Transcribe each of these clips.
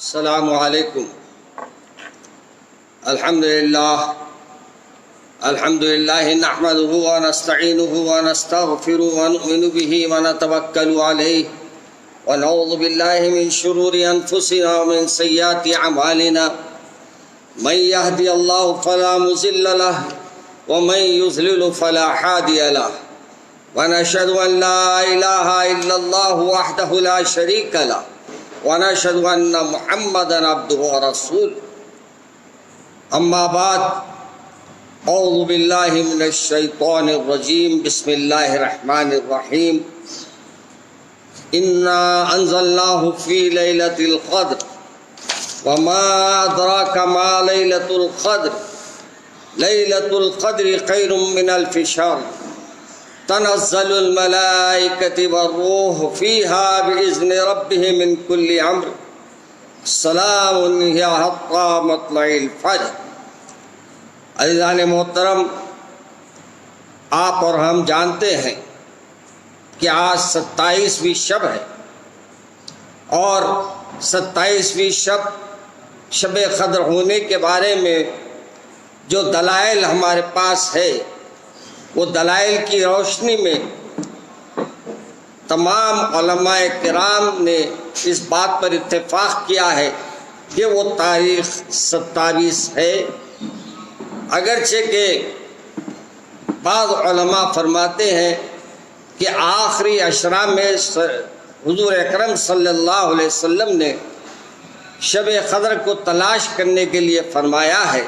السلام علیکم۔ الحمدللہ نحمده ونستعینه ونستغفره ونؤمن به ونتوکل علیہ ونعوذ باللہ من شرور انفسنا ومن سیئات اعمالنا من يهدي الله فلا مضل له ومن يضلل فلا هادي له ونشهد ان لا اله الا الله وحده لا شريك له ونشهد ان محمدا عبده ورسوله اما بعد اعوذ باللہ من الشیطان الرجیم بسم اللہ الرحمن الرحیم انا انزلناه فی لیلۃ القدر وما ادراک ما لیلۃ القدر لیلۃ القدر خیر من الف شہر تنزل الملائکۃ والروح فیہا بإذن ربهم من کل امر سلام ہی حتی مطلع الفجر۔ عزیزان محترم، آپ اور ہم جانتے ہیں کہ آج 27ویں شب ہے اور 27ویں شب قدر ہونے کے بارے میں جو دلائل ہمارے پاس ہے وہ دلائل کی روشنی میں تمام علماء کرام نے اس بات پر اتفاق کیا ہے کہ وہ تاریخ 27 ہے، اگرچہ کہ بعض علماء فرماتے ہیں کہ آخری عشرہ میں حضور اکرم صلی اللہ علیہ وسلم نے شب قدر کو تلاش کرنے کے لیے فرمایا ہے،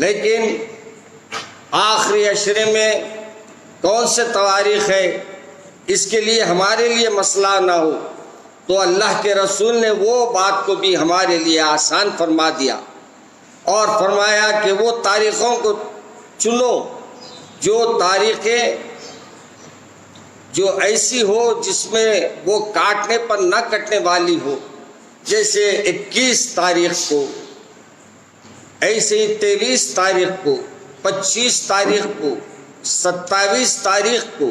لیکن آخری عشرے میں کون سے تواریخ ہے اس کے لیے ہمارے لیے مسئلہ نہ ہو تو اللہ کے رسول نے وہ بات کو بھی ہمارے لیے آسان فرما دیا اور فرمایا کہ وہ تاریخوں کو چنو جو تاریخیں جو ایسی ہو جس میں وہ کاٹنے پر نہ کٹنے والی ہو، جیسے 21 تاریخ کو، ایسے ہی 23 تاریخ کو، 25 تاریخ کو، 27 تاریخ کو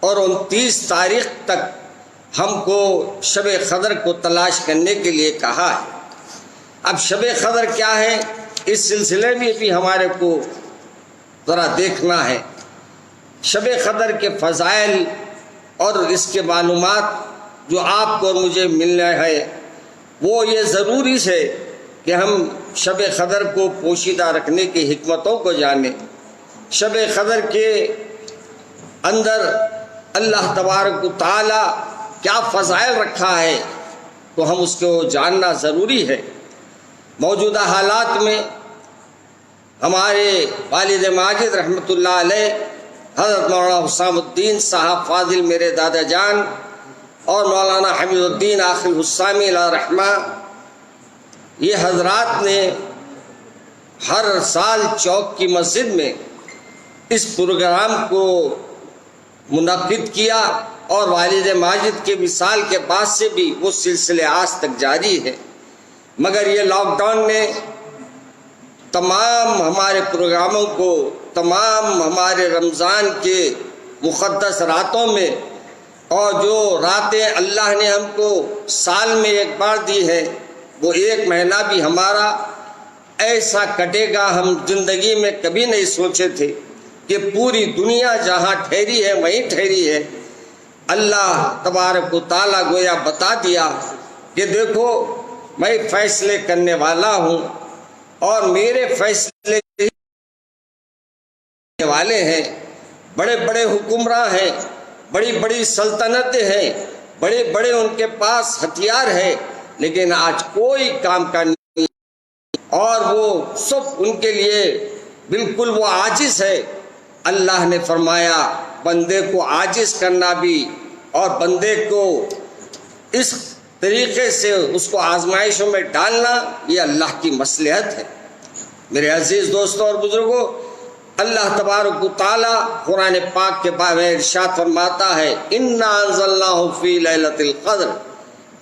اور 29 تاریخ تک ہم کو شب قدر کو تلاش کرنے کے لیے کہا ہے۔ اب شب قدر کیا ہے اس سلسلے میں بھی ہمارے کو ذرا دیکھنا ہے۔ شب قدر کے فضائل اور اس کے معلومات جو آپ کو اور مجھے ملنا ہے وہ یہ ضروری ہے کہ ہم شب قدر کو پوشیدہ رکھنے کی حکمتوں کو جانیں۔ شب قدر کے اندر اللہ تبارک و تعالی کیا فضائل رکھا ہے تو ہم اس کو جاننا ضروری ہے۔ موجودہ حالات میں ہمارے والد ماجد رحمۃ اللہ علیہ حضرت مولانا حسام الدین صاحب فاضل میرے دادا جان اور مولانا حمید الدین آخر حسامی علیہ رحمہ، یہ حضرات نے ہر سال چوک کی مسجد میں اس پروگرام کو منعقد کیا اور والد ماجد کے وصال کے بعد سے بھی وہ سلسلے آج تک جاری ہے، مگر یہ لاک ڈاؤن نے تمام ہمارے پروگراموں کو، تمام ہمارے رمضان کے مقدس راتوں میں اور جو راتیں اللہ نے ہم کو سال میں ایک بار دی ہے وہ ایک مہینہ بھی ہمارا ایسا کٹے گا ہم زندگی میں کبھی نہیں سوچے تھے کہ پوری دنیا جہاں ٹھہری ہے وہیں ٹھہری ہے۔ اللہ تبارک و تعالیٰ گویا بتا دیا کہ دیکھو میں فیصلے کرنے والا ہوں اور میرے فیصلے کرنے والے ہیں، بڑے بڑے حکمراں ہیں، بڑی بڑی سلطنتیں ہیں، بڑے بڑے ان کے پاس ہتھیار ہے، لیکن آج کوئی کام کا نہیں اور وہ سب ان کے لیے بالکل وہ عاجز ہے۔ اللہ نے فرمایا بندے کو عاجز کرنا بھی اور بندے کو اس طریقے سے اس کو آزمائشوں میں ڈالنا یہ اللہ کی مصلحت ہے۔ میرے عزیز دوستوں اور بزرگوں، اللہ تبارک و تعالی قرآن پاک کے بارے میں ارشاد فرماتا ہے انا انزلناہ فی لیلۃ القدر،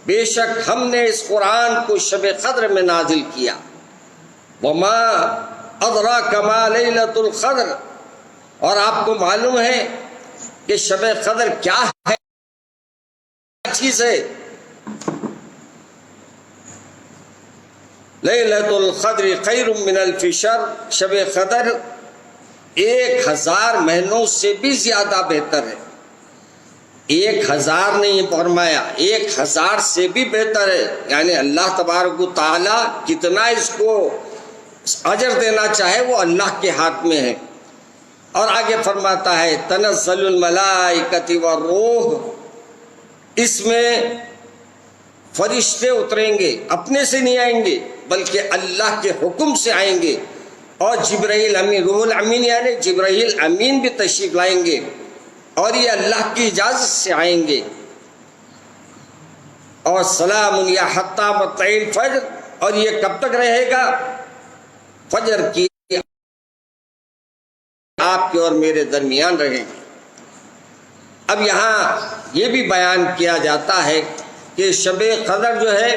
بے شک ہم نے اس قرآن کو شب قدر میں نازل کیا۔ وما ادراک ما لیلۃ القدر، اور آپ کو معلوم ہے کہ شب قدر کیا ہے، چیز ہے۔ لیلۃ القدر خیر من الف شہر، شب قدر 1000 مہینوں سے بھی زیادہ بہتر ہے۔ 1000 نہیں فرمایا، 1000 سے بھی بہتر ہے، یعنی اللہ تبارک و تعالی کتنا اس کو اجر دینا چاہے وہ اللہ کے ہاتھ میں ہے۔ اور آگے فرماتا ہے تنزل الملائکۃ والروح، اس میں فرشتے اتریں گے، اپنے سے نہیں آئیں گے بلکہ اللہ کے حکم سے آئیں گے، اور جبرائیل امین، روح الامین یعنی جبرائیل امین بھی تشریف لائیں گے، اور یہ اللہ کی اجازت سے آئیں گے۔ اور سلام یا حتی مطلع الفجر، اور یہ کب تک رہے گا؟ فجر کی آپ کے اور میرے درمیان رہے گی۔ اب یہاں یہ بھی بیان کیا جاتا ہے کہ شب قدر جو ہے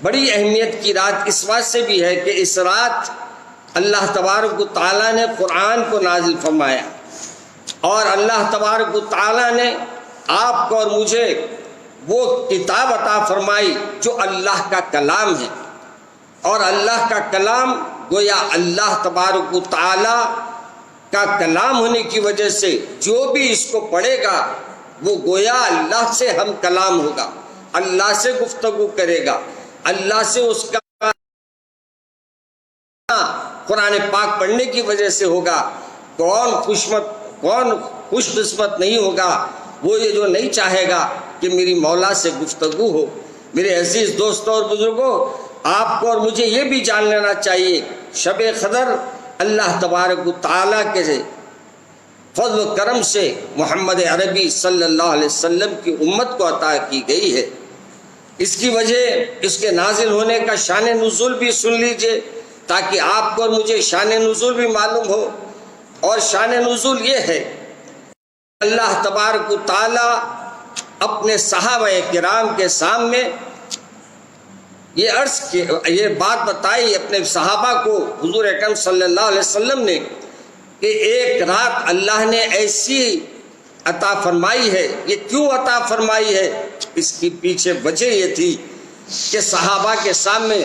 بڑی اہمیت کی رات اس بات سے بھی ہے کہ اس رات اللہ تبارک و تعالیٰ نے قرآن کو نازل فرمایا، اور اللہ تبارک و تعالیٰ نے آپ کو اور مجھے وہ کتاب عطا فرمائی جو اللہ کا کلام ہے، اور اللہ کا کلام گویا اللہ تبارک و تعالیٰ کا کلام ہونے کی وجہ سے جو بھی اس کو پڑھے گا وہ گویا اللہ سے ہم کلام ہوگا، اللہ سے گفتگو کرے گا، اللہ سے اس کا قرآن پاک پڑھنے کی وجہ سے ہوگا۔ کون خوش قسمت نہیں ہوگا وہ یہ جو نہیں چاہے گا کہ میری مولا سے گفتگو ہو۔ میرے عزیز دوستوں اور بزرگوں، آپ کو اور مجھے یہ بھی جان لینا چاہیے شب قدر اللہ تبارک و تعالیٰ کے فضل و کرم سے محمد عربی صلی اللہ علیہ وسلم کی امت کو عطا کی گئی ہے۔ اس کی وجہ اس کے نازل ہونے کا شان نزول بھی سن لیجئے تاکہ آپ کو اور مجھے شان نزول بھی معلوم ہو۔ اور شان نزول یہ ہے اللہ تبارک و تعالیٰ اپنے صحابہ کرام کے سامنے یہ بات بتائی اپنے صحابہ کو حضور اکرم صلی اللہ علیہ وسلم نے کہ ایک رات اللہ نے ایسی عطا فرمائی ہے۔ یہ کیوں عطا فرمائی ہے؟ اس کی پیچھے وجہ یہ تھی کہ صحابہ کے سامنے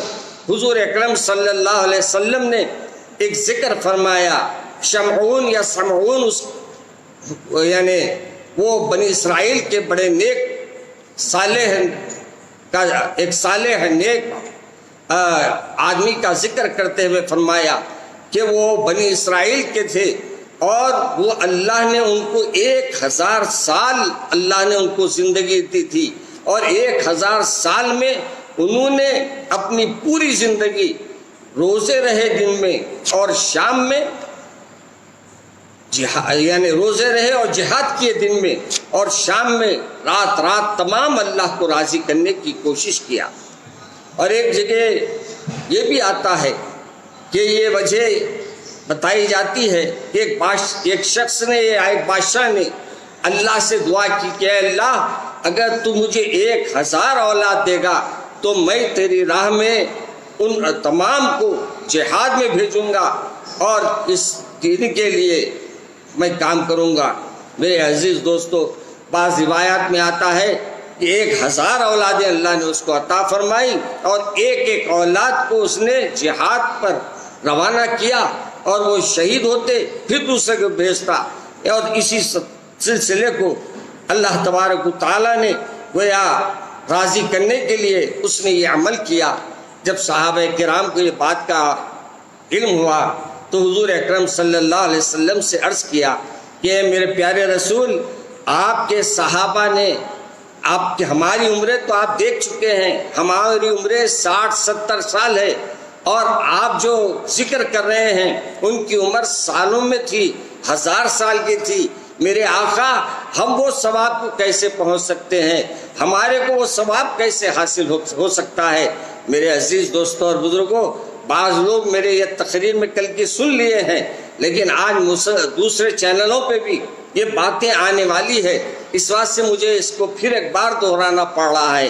حضور اکرم صلی اللہ علیہ وسلم نے ایک ذکر فرمایا، شمعون یا سمعون، یعنی وہ بنی اسرائیل کے بڑے نیک صالح کا ایک صالح نیک آدمی کا ذکر کرتے ہوئے فرمایا کہ وہ بنی اسرائیل کے تھے، اور وہ اللہ نے ان کو 1000 سال اللہ نے ان کو زندگی دی تھی، اور 1000 سال میں انہوں نے اپنی پوری زندگی روزے رہے دن میں اور شام میں، یعنی روزے رہے اور جہاد کیے دن میں، اور شام میں رات تمام اللہ کو راضی کرنے کی کوشش کیا۔ اور ایک جگہ یہ بھی آتا ہے کہ یہ وجہ بتائی جاتی ہے کہ ایک شخص نے، ایک بادشاہ نے اللہ سے دعا کی کہ اے اللہ اگر تو مجھے 1000 اولاد دے گا تو میں تیری راہ میں ان تمام کو جہاد میں بھیجوں گا اور اس دین کے لیے میں کام کروں گا۔ میرے عزیز دوستو، بعض روایات میں آتا ہے کہ 1000 اولادیں اللہ نے اس کو عطا فرمائی، اور ایک اولاد کو اس نے جہاد پر روانہ کیا، اور وہ شہید ہوتے پھر دوسرے کو بھیجتا، اور اسی سلسلے کو اللہ تبارک و تعالیٰ نے گویا راضی کرنے کے لیے اس نے یہ عمل کیا۔ جب صحابہ کرام کو یہ بات کا علم ہوا تو حضور اکرم صلی اللہ علیہ وسلم سے عرض کیا کہ میرے پیارے رسول، آپ کے صحابہ نے ہماری عمریں تو آپ دیکھ چکے ہیں، ہماری عمریں 60-70 سال ہے، اور آپ جو ذکر کر رہے ہیں ان کی عمر سالوں میں تھی، 1000 سال کی تھی۔ میرے آقا، ہم وہ ثواب کو کیسے پہنچ سکتے ہیں؟ ہمارے کو وہ ثواب کیسے حاصل ہو سکتا ہے؟ میرے عزیز دوستوں اور بزرگوں، بعض لوگ میرے یہ تقریر میں کل کی سن لیے ہیں، لیکن آج دوسرے چینلوں پہ بھی یہ باتیں آنے والی ہے، اس واسطے سے مجھے اس کو پھر ایک بار دہرانا پڑ رہا ہے۔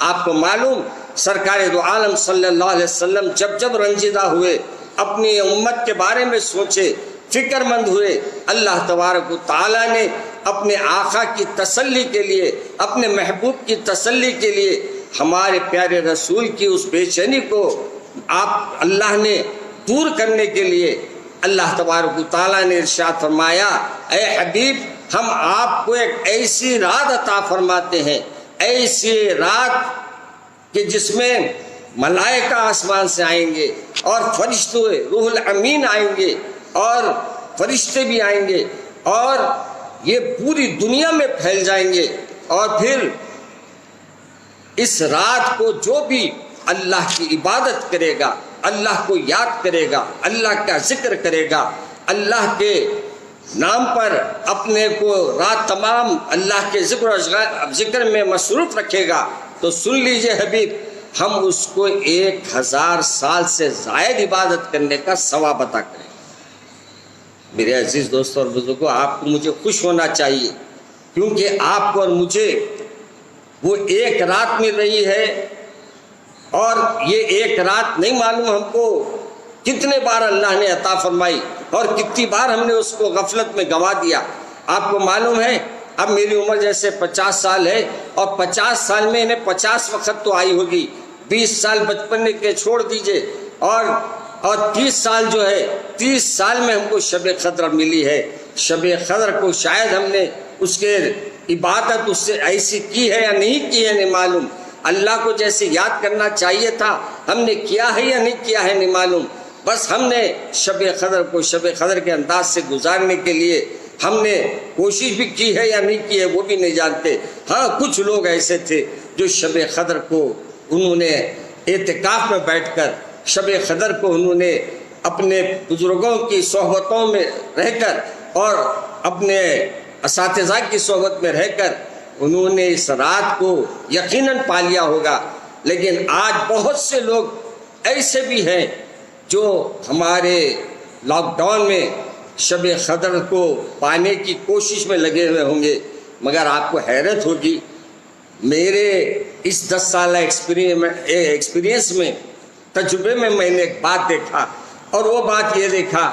آپ کو معلوم، سرکار دو عالم صلی اللہ علیہ وسلم جب رنجیدہ ہوئے، اپنی امت کے بارے میں سوچے، فکر مند ہوئے، اللہ تبارک و تعالیٰ نے اپنے آقا کی تسلی کے لیے، اپنے محبوب کی تسلی کے لیے ہمارے پیارے رسول کی اس بے چینی کو آپ اللہ نے دور کرنے کے لیے اللہ تبارک و تعالیٰ نے ارشاد فرمایا اے حبیب ہم آپ کو ایک ایسی رات عطا فرماتے ہیں، ایسی رات کہ جس میں ملائکہ آسمان سے آئیں گے اور فرشتے روح الامین آئیں گے اور فرشتے بھی آئیں گے اور یہ پوری دنیا میں پھیل جائیں گے، اور پھر اس رات کو جو بھی اللہ کی عبادت کرے گا، اللہ کو یاد کرے گا، اللہ کا ذکر کرے گا، اللہ کے نام پر اپنے کو رات تمام اللہ کے ذکر میں مصروف رکھے گا، تو سن لیجئے حبیب ہم اس کو 1000 سال سے زائد عبادت کرنے کا ثواب عطا کریں۔ میرے عزیز دوستوں اور بزرگوں، آپ کو مجھے خوش ہونا چاہیے، کیونکہ آپ کو اور مجھے وہ ایک رات مل رہی ہے، اور یہ ایک رات نہیں معلوم ہم کو کتنے بار اللہ نے عطا فرمائی اور کتنی بار ہم نے اس کو غفلت میں گنوا دیا۔ آپ کو معلوم ہے اب میری عمر جیسے 50 سال ہے، اور 50 سال میں انہیں 50 وقت تو آئی ہوگی، 20 سال بچپن کے چھوڑ دیجئے، اور 30 سال جو ہے 30 سال میں ہم کو شب قدر ملی ہے۔ شب قدر کو شاید ہم نے اس کے عبادت اس سے ایسی کی ہے یا نہیں کی ہے نہیں معلوم، اللہ کو جیسے یاد کرنا چاہیے تھا ہم نے کیا ہے یا نہیں کیا ہے نہیں معلوم، بس ہم نے شب قدر کو شب قدر کے انداز سے گزارنے کے لیے ہم نے کوشش بھی کی ہے یا نہیں کی ہے وہ بھی نہیں جانتے۔ ہاں کچھ لوگ ایسے تھے جو شب قدر کو انہوں نے اعتکاف میں بیٹھ کر شب قدر کو انہوں نے اپنے بزرگوں کی صحبتوں میں رہ کر اور اپنے اساتذہ کی صحبت میں رہ کر انہوں نے اس رات کو یقیناً پا لیا ہوگا۔ لیکن آج بہت سے لوگ ایسے بھی ہیں جو ہمارے لاک ڈاؤن میں شب قدر کو پانے کی کوشش میں لگے ہوئے ہوں گے، مگر آپ کو حیرت ہوگی میرے اس 10 سالہ ایکسپیرینس میں تجربے میں میں نے ایک بات دیکھا، اور وہ بات یہ دیکھا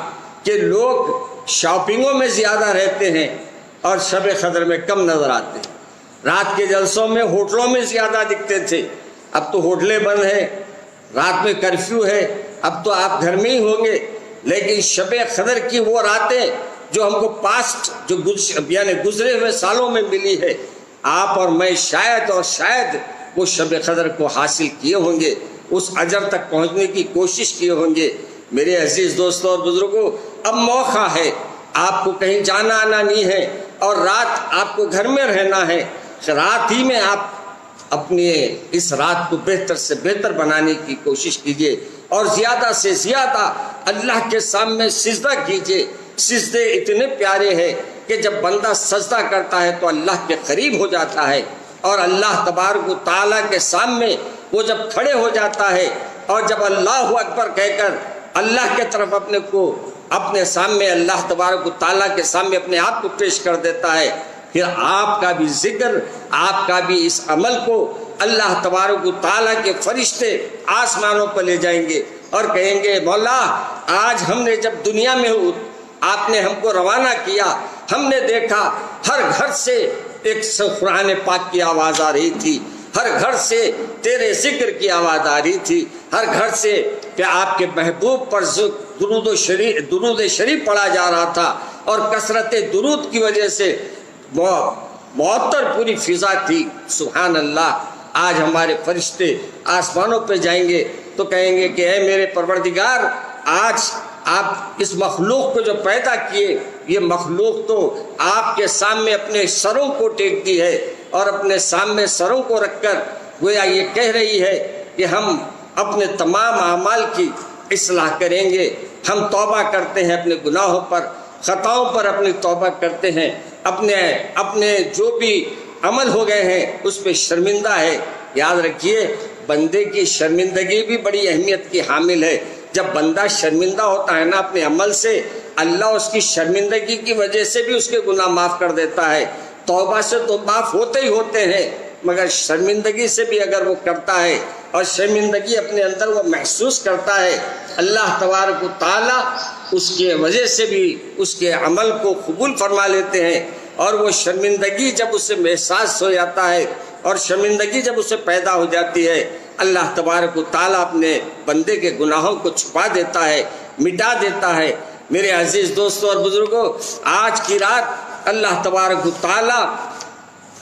کہ لوگ شاپنگوں میں زیادہ رہتے ہیں اور شب قدر میں کم نظر آتے ہیں۔ رات کے جلسوں میں ہوٹلوں میں زیادہ دکھتے تھے، اب تو ہوٹلیں بند ہیں، رات میں کرفیو ہے، اب تو آپ گھر میں ہی ہوں گے۔ لیکن شب قدر کی وہ راتیں جو ہم کو پاسٹ جو یعنی گزرے ہوئے سالوں میں ملی ہے، آپ اور میں شاید اور شاید وہ شب قدر کو حاصل کیے ہوں گے، اس اجر تک پہنچنے کی کوشش کیے ہوں گے۔ میرے عزیز دوستوں اور بزرگوں، اب موقع ہے، آپ کو کہیں جانا آنا نہیں ہے، اور رات آپ کو گھر میں رہنا ہے، رات ہی میں آپ اپنے اس رات کو بہتر سے بہتر بنانے کی کوشش کیجئے، اور زیادہ سے زیادہ اللہ کے سامنے سجدہ کیجئے۔ سجدے اتنے پیارے ہیں کہ جب بندہ سجدہ کرتا ہے تو اللہ کے قریب ہو جاتا ہے، اور اللہ تبارک و تعالیٰ کے سامنے وہ جب کھڑے ہو جاتا ہے اور جب اللہ اکبر کہہ کر اللہ کے طرف اپنے سامنے اللہ تبارک و تعالیٰ کے سامنے اپنے آپ کو پیش کر دیتا ہے، پھر آپ کا بھی ذکر، آپ کا بھی اس عمل کو اللہ تبارک و تعالیٰ کے فرشتے آسمانوں پر لے جائیں گے اور کہیں گے مولا آج ہم نے جب دنیا میں آپ نے ہم کو روانہ کیا، ہم نے دیکھا ہر گھر سے ایک قرآن پاک کی آواز آ رہی تھی، ہر گھر سے تیرے ذکر کی آواز آ رہی تھی، ہر گھر سے کہ آپ کے محبوب پر درود شریف پڑھا جا رہا تھا، اور کثرت درود کی وجہ سے معطر پوری فضا تھی۔ سبحان اللہ، آج ہمارے فرشتے آسمانوں پہ جائیں گے تو کہیں گے کہ اے میرے پروردگار، آج آپ اس مخلوق کو جو پیدا کیے، یہ مخلوق تو آپ کے سامنے اپنے سروں کو ٹیک دی ہے، اور اپنے سامنے سروں کو رکھ کر گویا یہ کہہ رہی ہے کہ ہم اپنے تمام اعمال کی اصلاح کریں گے، ہم توبہ کرتے ہیں اپنے گناہوں پر، خطاؤں پر اپنی توبہ کرتے ہیں، اپنے جو بھی عمل ہو گئے ہیں اس پہ شرمندہ ہے۔ یاد رکھیے بندے کی شرمندگی بھی بڑی اہمیت کی حامل ہے۔ جب بندہ شرمندہ ہوتا ہے نا اپنے عمل سے، اللہ اس کی شرمندگی کی وجہ سے بھی اس کے گناہ معاف کر دیتا ہے۔ توبہ سے تو معاف ہوتے ہی ہوتے ہیں، مگر شرمندگی سے بھی اگر وہ کرتا ہے اور شرمندگی اپنے اندر وہ محسوس کرتا ہے، اللہ تبارک و تعالیٰ اس کے وجہ سے بھی اس کے عمل کو قبول فرما لیتے ہیں، اور وہ شرمندگی جب اسے احساس ہو جاتا ہے اور شرمندگی جب اسے پیدا ہو جاتی ہے اللہ تبارک و تعالیٰ اپنے بندے کے گناہوں کو چھپا دیتا ہے، مٹا دیتا ہے۔ میرے عزیز دوستوں اور بزرگوں، آج کی رات اللہ تبارک و تعالیٰ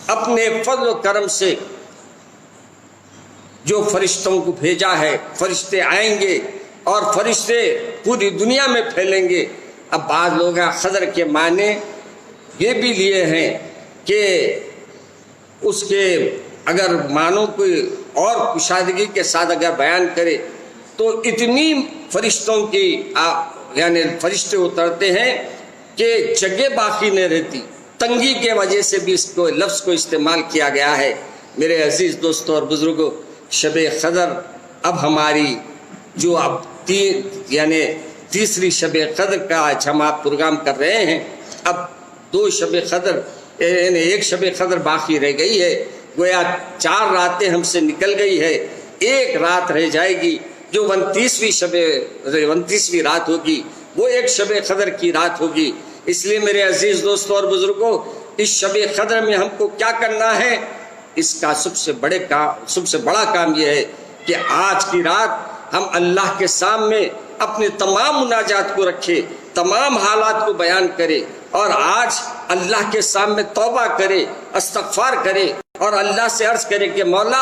اپنے فضل و کرم سے جو فرشتوں کو بھیجا ہے، فرشتے آئیں گے اور فرشتے پوری دنیا میں پھیلیں گے۔ اب بعض لوگ خضر کے معنی یہ بھی لیے ہیں کہ اس کے اگر معنوں کو اور کشادگی کے ساتھ اگر بیان کرے تو اتنی فرشتوں کی یعنی فرشتے اترتے ہیں کہ جگہ باقی نہیں رہتی، تنگی کے وجہ سے بھی اس کو لفظ کو استعمال کیا گیا ہے۔ میرے عزیز دوستوں اور بزرگوں، شب قدر اب ہماری جو اب یعنی تیسری شب قدر کا آج ہم آپ پروگرام کر رہے ہیں، اب 2 شب قدر یعنی 1 شب قدر باقی رہ گئی ہے، گویا 4 راتیں ہم سے نکل گئی ہے، 1 رات رہ جائے گی جو 29ویں رات ہوگی، وہ 1 شب قدر کی رات ہوگی۔ اس لیے میرے عزیز دوستوں اور بزرگوں، اس شب قدر میں ہم کو کیا کرنا ہے؟ اس کا سب سے بڑا کام یہ ہے کہ آج کی رات ہم اللہ کے سامنے اپنے تمام مناجات کو رکھے، تمام حالات کو بیان کرے اور آج اللہ کے سامنے توبہ کرے، استغفار کرے اور اللہ سے عرض کرے کہ مولا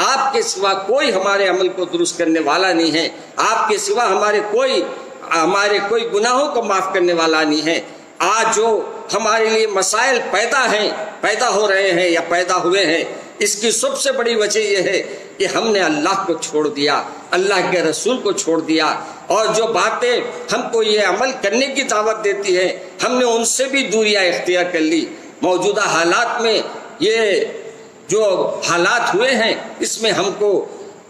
آپ کے سوا کوئی ہمارے عمل کو درست کرنے والا نہیں ہے، آپ کے سوا ہمارے کوئی گناہوں کو معاف کرنے والا نہیں ہے۔ آج جو ہمارے لیے مسائل پیدا ہو رہے ہیں یا پیدا ہوئے ہیں، اس کی سب سے بڑی وجہ یہ ہے کہ ہم نے اللہ کو چھوڑ دیا، اللہ کے رسول کو چھوڑ دیا، اور جو باتیں ہم کو یہ عمل کرنے کی دعوت دیتی ہے ہم نے ان سے بھی دوریاں اختیار کر لی۔ موجودہ حالات میں یہ جو حالات ہوئے ہیں اس میں ہم کو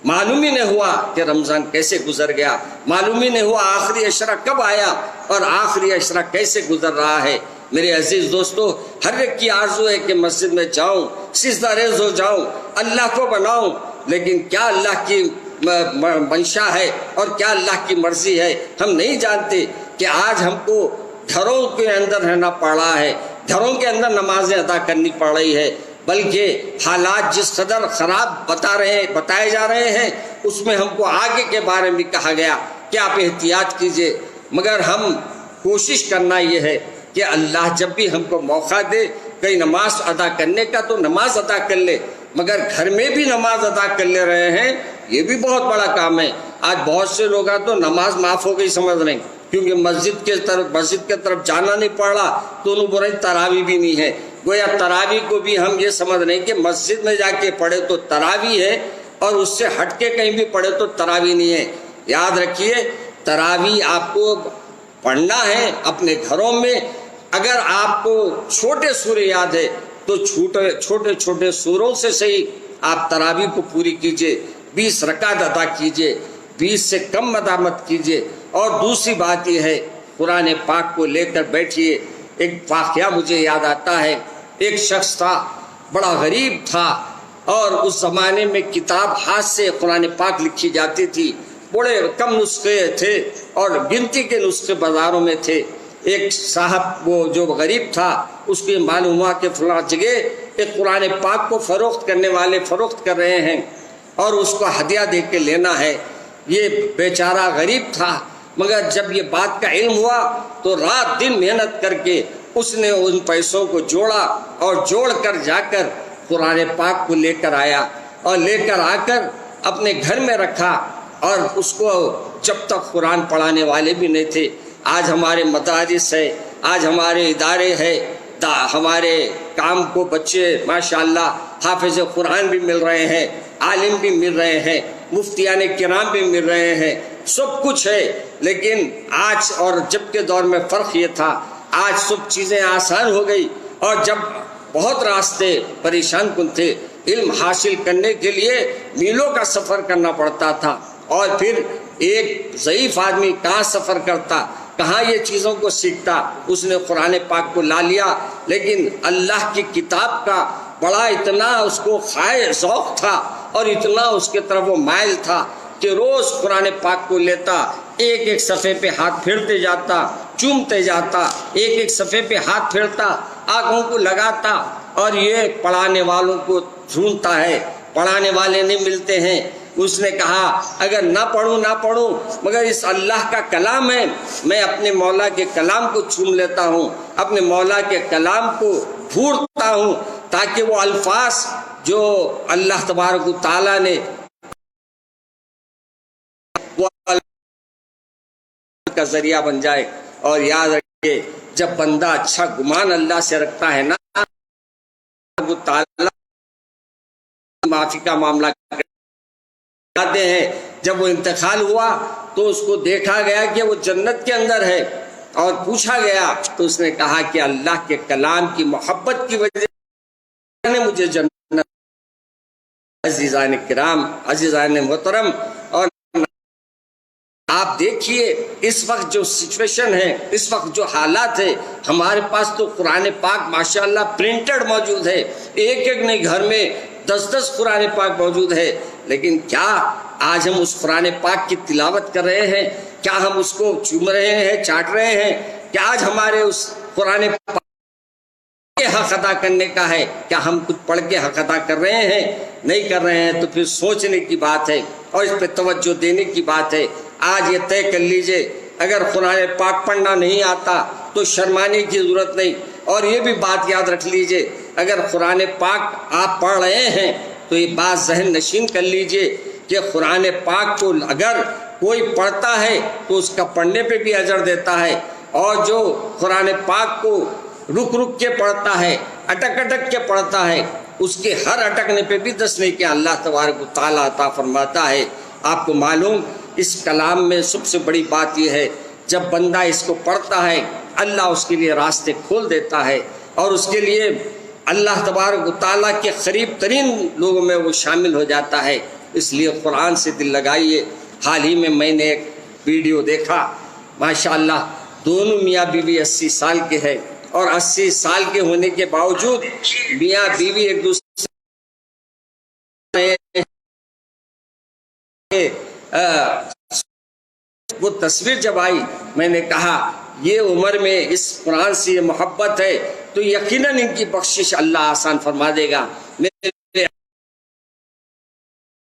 معلوم ہی نہیں ہوا کہ رمضان کیسے گزر گیا، معلوم ہی نہیں ہوا آخری عشرہ کب آیا اور آخری عشرہ کیسے گزر رہا ہے۔ میرے عزیز دوستو، ہر ایک کی آرزو ہے کہ مسجد میں جاؤں، سجدہ ریز ہو جاؤں، اللہ کو بناؤں، لیکن کیا اللہ کی منشا ہے اور کیا اللہ کی مرضی ہے ہم نہیں جانتے۔ کہ آج ہم کو گھروں کے اندر رہنا پڑ رہا ہے، گھروں کے اندر نمازیں ادا کرنی پڑ رہی ہے، بلکہ حالات جس قدر خراب بتائے جا رہے ہیں اس میں ہم کو آگے کے بارے میں کہا گیا کہ آپ احتیاط کیجئے، مگر ہم کوشش کرنا یہ ہے کہ اللہ جب بھی ہم کو موقع دے کئی نماز ادا کرنے کا تو نماز ادا کر لے، مگر گھر میں بھی نماز ادا کر لے رہے ہیں، یہ بھی بہت بڑا کام ہے۔ آج بہت سے لوگ تو نماز معاف ہو گئی سمجھ رہے ہیں، کیونکہ مسجد کے طرف جانا نہیں پڑ رہا تو انہوں بولے تراویح بھی نہیں ہے۔ گویا تراویح کو بھی ہم یہ سمجھ رہے ہیں کہ مسجد میں جا کے پڑھے تو تراویح ہے اور اس سے ہٹ کے کہیں بھی پڑھے تو تراویح نہیں ہے۔ یاد رکھیے، تراویح آپ کو پڑھنا ہے اپنے گھروں میں۔ اگر آپ کو چھوٹے سورے یاد ہے تو چھوٹے سوروں سے صحیح آپ تراویح کو پوری کیجئے، 20 رکعت ادا کیجئے، 20 سے کم ادا مت کیجئے۔ اور دوسری بات یہ ہے، قرآن پاک کو لے کر بیٹھیے۔ ایک واقعہ مجھے یاد آتا ہے، ایک شخص تھا، بڑا غریب تھا، اور اس زمانے میں کتاب ہاتھ سے قرآن پاک لکھی جاتی تھی، بڑے کم نسخے تھے اور گنتی کے نسخے بازاروں میں تھے۔ ایک صاحب وہ جو غریب تھا اس کی معلوم ہوا کہ فلاں جگہ ایک قرآن پاک کو فروخت کرنے والے فروخت کر رہے ہیں اور اس کو ہدیہ دے کے لینا ہے۔ یہ بیچارہ غریب تھا، مگر جب یہ بات کا علم ہوا تو رات دن محنت کر کے اس نے ان پیسوں کو جوڑا اور جوڑ کر جا کر قرآن پاک کو لے کر آیا اور لے کر آ کر اپنے گھر میں رکھا، اور اس کو جب تک قرآن پڑھانے والے بھی نہیں تھے۔ آج ہمارے مدارس ہے، آج ہمارے ادارے ہے، ہمارے کام کو بچے ماشاءاللہ حافظ قرآن بھی مل رہے ہیں، عالم بھی مل رہے ہیں، مفتیان کرام بھی مل رہے ہیں، سب کچھ ہے۔ لیکن آج اور جب کے دور میں فرق یہ تھا، آج سب چیزیں آسان ہو گئی، اور جب بہت راستے پریشان کن تھے، علم حاصل کرنے کے لیے میلوں کا سفر کرنا پڑتا تھا، اور پھر ایک ضعیف آدمی کہاں سفر کرتا، کہاں یہ چیزوں کو سیکھتا۔ اس نے قرآن پاک کو لا لیا، لیکن اللہ کی کتاب کا بڑا اتنا اس کو ذوق تھا اور اتنا اس کے طرف وہ مائل تھا کہ روز قرآن پاک کو لیتا، ایک ایک صفحے پہ ہاتھ پھیرتے جاتا، چومتے جاتا، ایک ایک صفحے پہ ہاتھ پھیرتا، آنکھوں کو لگاتا، اور یہ پڑھانے والوں کو ڈھونڈتا ہے، پڑھانے والے نہیں ملتے ہیں۔ اس نے کہا اگر نہ پڑھوں مگر اس اللہ کا کلام ہے، میں اپنے مولا کے کلام کو چوم لیتا ہوں، اپنے مولا کے کلام کو ڈھونڈتا ہوں تاکہ وہ الفاظ جو اللہ تبارک و تعالیٰ نے وہ کا ذریعہ بن جائے۔ اور یاد رکھیے جب بندہ اچھا گمان اللہ سے رکھتا ہے نا، وہ تعالیٰ معافی کا معاملہ کرتے ہیں۔ جب وہ انتقال ہوا تو اس کو دیکھا گیا کہ وہ جنت کے اندر ہے، اور پوچھا گیا تو اس نے کہا کہ اللہ کے کلام کی محبت کی وجہ سے مجھے جنت۔ عزیزان کرام، عزیزان محترم، اور آپ دیکھیے اس وقت جو سچویشن ہے، اس وقت جو حالات ہے، ہمارے پاس تو قرآن پاک ماشاءاللہ پرنٹڈ موجود ہے، ایک نہیں گھر میں 10 قرآن پاک موجود ہے، لیکن کیا آج ہم اس قرآن پاک کی تلاوت کر رہے ہیں؟ کیا ہم اس کو چوم رہے ہیں، چاٹ رہے ہیں؟ کیا آج ہمارے اس قرآن پاک کے حق ادا کرنے کا ہے؟ کیا ہم کچھ پڑھ کے حق ادا کر رہے ہیں؟ نہیں کر رہے ہیں تو پھر سوچنے کی بات ہے اور اس پہ توجہ دینے کی بات ہے۔ آج یہ طے کر لیجئے اگر قرآن پاک پڑھنا نہیں آتا تو شرمانے کی ضرورت نہیں، اور یہ بھی بات یاد رکھ لیجئے اگر قرآن پاک آپ پڑھ رہے ہیں تو یہ بات ذہن نشین کر لیجئے کہ قرآن پاک کو اگر کوئی پڑھتا ہے تو اس کا پڑھنے پہ بھی اجر دیتا ہے، اور جو قرآن پاک کو رک کے پڑھتا ہے، اٹک کے پڑھتا ہے، اس کے ہر اٹکنے پہ بھی 10 نیکیاں اللہ تبارک و تعالیٰ عطا فرماتا ہے۔ آپ کو معلوم اس کلام میں سب سے بڑی بات یہ ہے جب بندہ اس کو پڑھتا ہے اللہ اس کے لیے راستے کھول دیتا ہے، اور اس کے لیے اللہ تبارک و تعالیٰ کے قریب ترین لوگوں میں وہ شامل ہو جاتا ہے۔ اس لیے قرآن سے دل لگائیے۔ حال ہی میں نے ایک ویڈیو دیکھا، ماشاءاللہ دونوں میاں بیوی 80 سال کے ہیں، اور 80 سال کے ہونے کے باوجود میاں بیوی ایک دوسرے وہ تصویر جب آئی میں نے کہا یہ عمر میں اس قرآن سے یہ محبت ہے تو یقیناً ان کی بخشش اللہ آسان فرما دے گا۔ میرے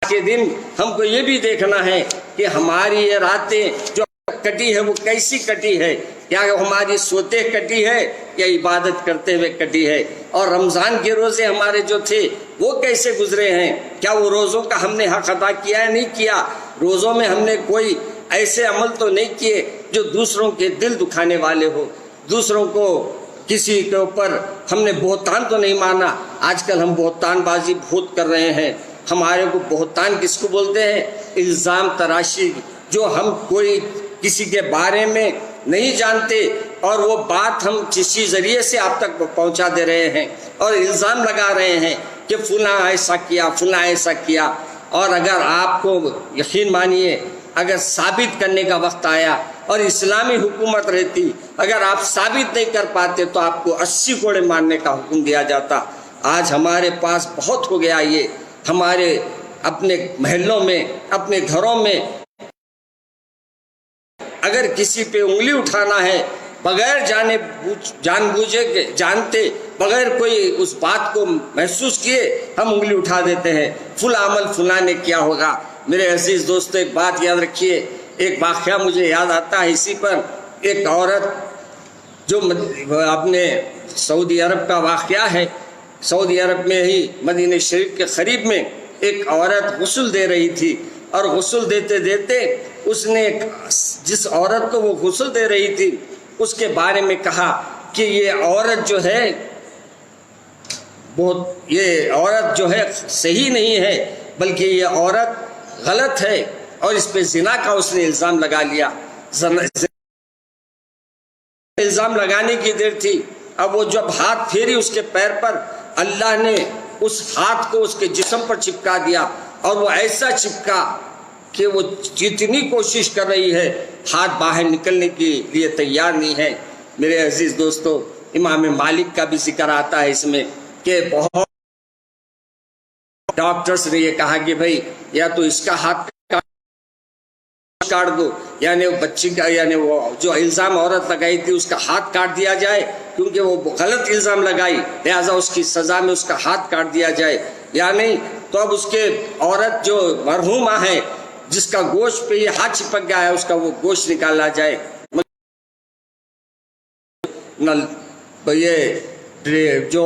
کے دن ہم کو یہ بھی دیکھنا ہے کہ ہماری یہ راتیں جو کٹی ہے وہ کیسی کٹی ہے، کیا ہماری سوتے کٹی ہے یا عبادت کرتے ہوئے کٹی ہے، اور رمضان کے روزے ہمارے جو تھے وہ کیسے گزرے ہیں، کیا وہ روزوں کا ہم نے حق ادا کیا ہے نہیں کیا، روزوں میں ہم نے کوئی ایسے عمل تو نہیں کیے جو دوسروں کے دل دکھانے والے ہو، دوسروں کو کسی کے اوپر ہم نے بہتان تو نہیں مانا۔ آج کل ہم بہتان بازی بہت کر رہے ہیں۔ ہمارے کو بہتان کس کو بولتے ہیں؟ الزام تراشی، جو ہم کوئی کسی کے بارے میں نہیں جانتے اور وہ بات ہم کسی ذریعے سے آپ تک پہنچا دے رہے ہیں اور الزام لگا رہے ہیں کہ فلاں ایسا کیا، فلاں ایسا کیا۔ اور اگر آپ کو یقین مانیے اگر ثابت کرنے کا وقت آیا اور اسلامی حکومت رہتی، اگر آپ ثابت نہیں کر پاتے تو آپ کو 80 کوڑے مارنے کا حکم دیا جاتا۔ آج ہمارے پاس بہت ہو گیا یہ، ہمارے اپنے محلوں میں، اپنے گھروں میں اگر کسی پہ انگلی اٹھانا ہے بغیر جان بوجھے کے، جانتے بغیر کوئی اس بات کو محسوس کیے ہم انگلی اٹھا دیتے ہیں، فلاں عمل فلاں نے کیا ہوگا۔ میرے عزیز دوستو ایک بات یاد رکھیے، ایک واقعہ مجھے یاد آتا ہے اسی پر۔ ایک عورت جو اپنے سعودی عرب کا واقعہ ہے، سعودی عرب میں ہی مدینہ شریف کے قریب میں ایک عورت غسل دے رہی تھی، اور غسل دیتے دیتے اس نے جس عورت کو وہ غسل دے رہی تھی اس کے بارے میں کہا کہ یہ عورت جو ہے یہ عورت جو ہے صحیح نہیں ہے بلکہ یہ عورت غلط ہے، اور اس پہ زنا کا اس نے الزام لگا لیا۔ الزام لگانے کی دیر تھی، اب وہ جب ہاتھ پھیری اس کے پیر پر، اللہ نے اس ہاتھ کو اس کے جسم پر چپکا دیا، اور وہ ایسا چپکا کہ وہ جتنی کوشش کر رہی ہے ہاتھ باہر نکلنے کے لیے تیار نہیں ہے۔ میرے عزیز دوستو امام مالک کا بھی ذکر آتا ہے اس میں کہ بہت ڈاکٹرز نے یہ کہا کہ بھئی یا تو اس کا ہاتھ کاٹ دو، یعنی وہ بچی کا، یعنی وہ جو الزام عورت لگائی تھی اس کا ہاتھ کاٹ دیا جائے، کیونکہ وہ غلط الزام لگائی لہذا اس کی سزا میں اس کا ہاتھ کاٹ دیا جائے، یا نہیں تو اب اس کے عورت جو مرحومہ ہے جس کا گوشت پہ یہ ہاتھ چپک گیا ہے اس کا وہ گوشت نکالا جائے. یہ جو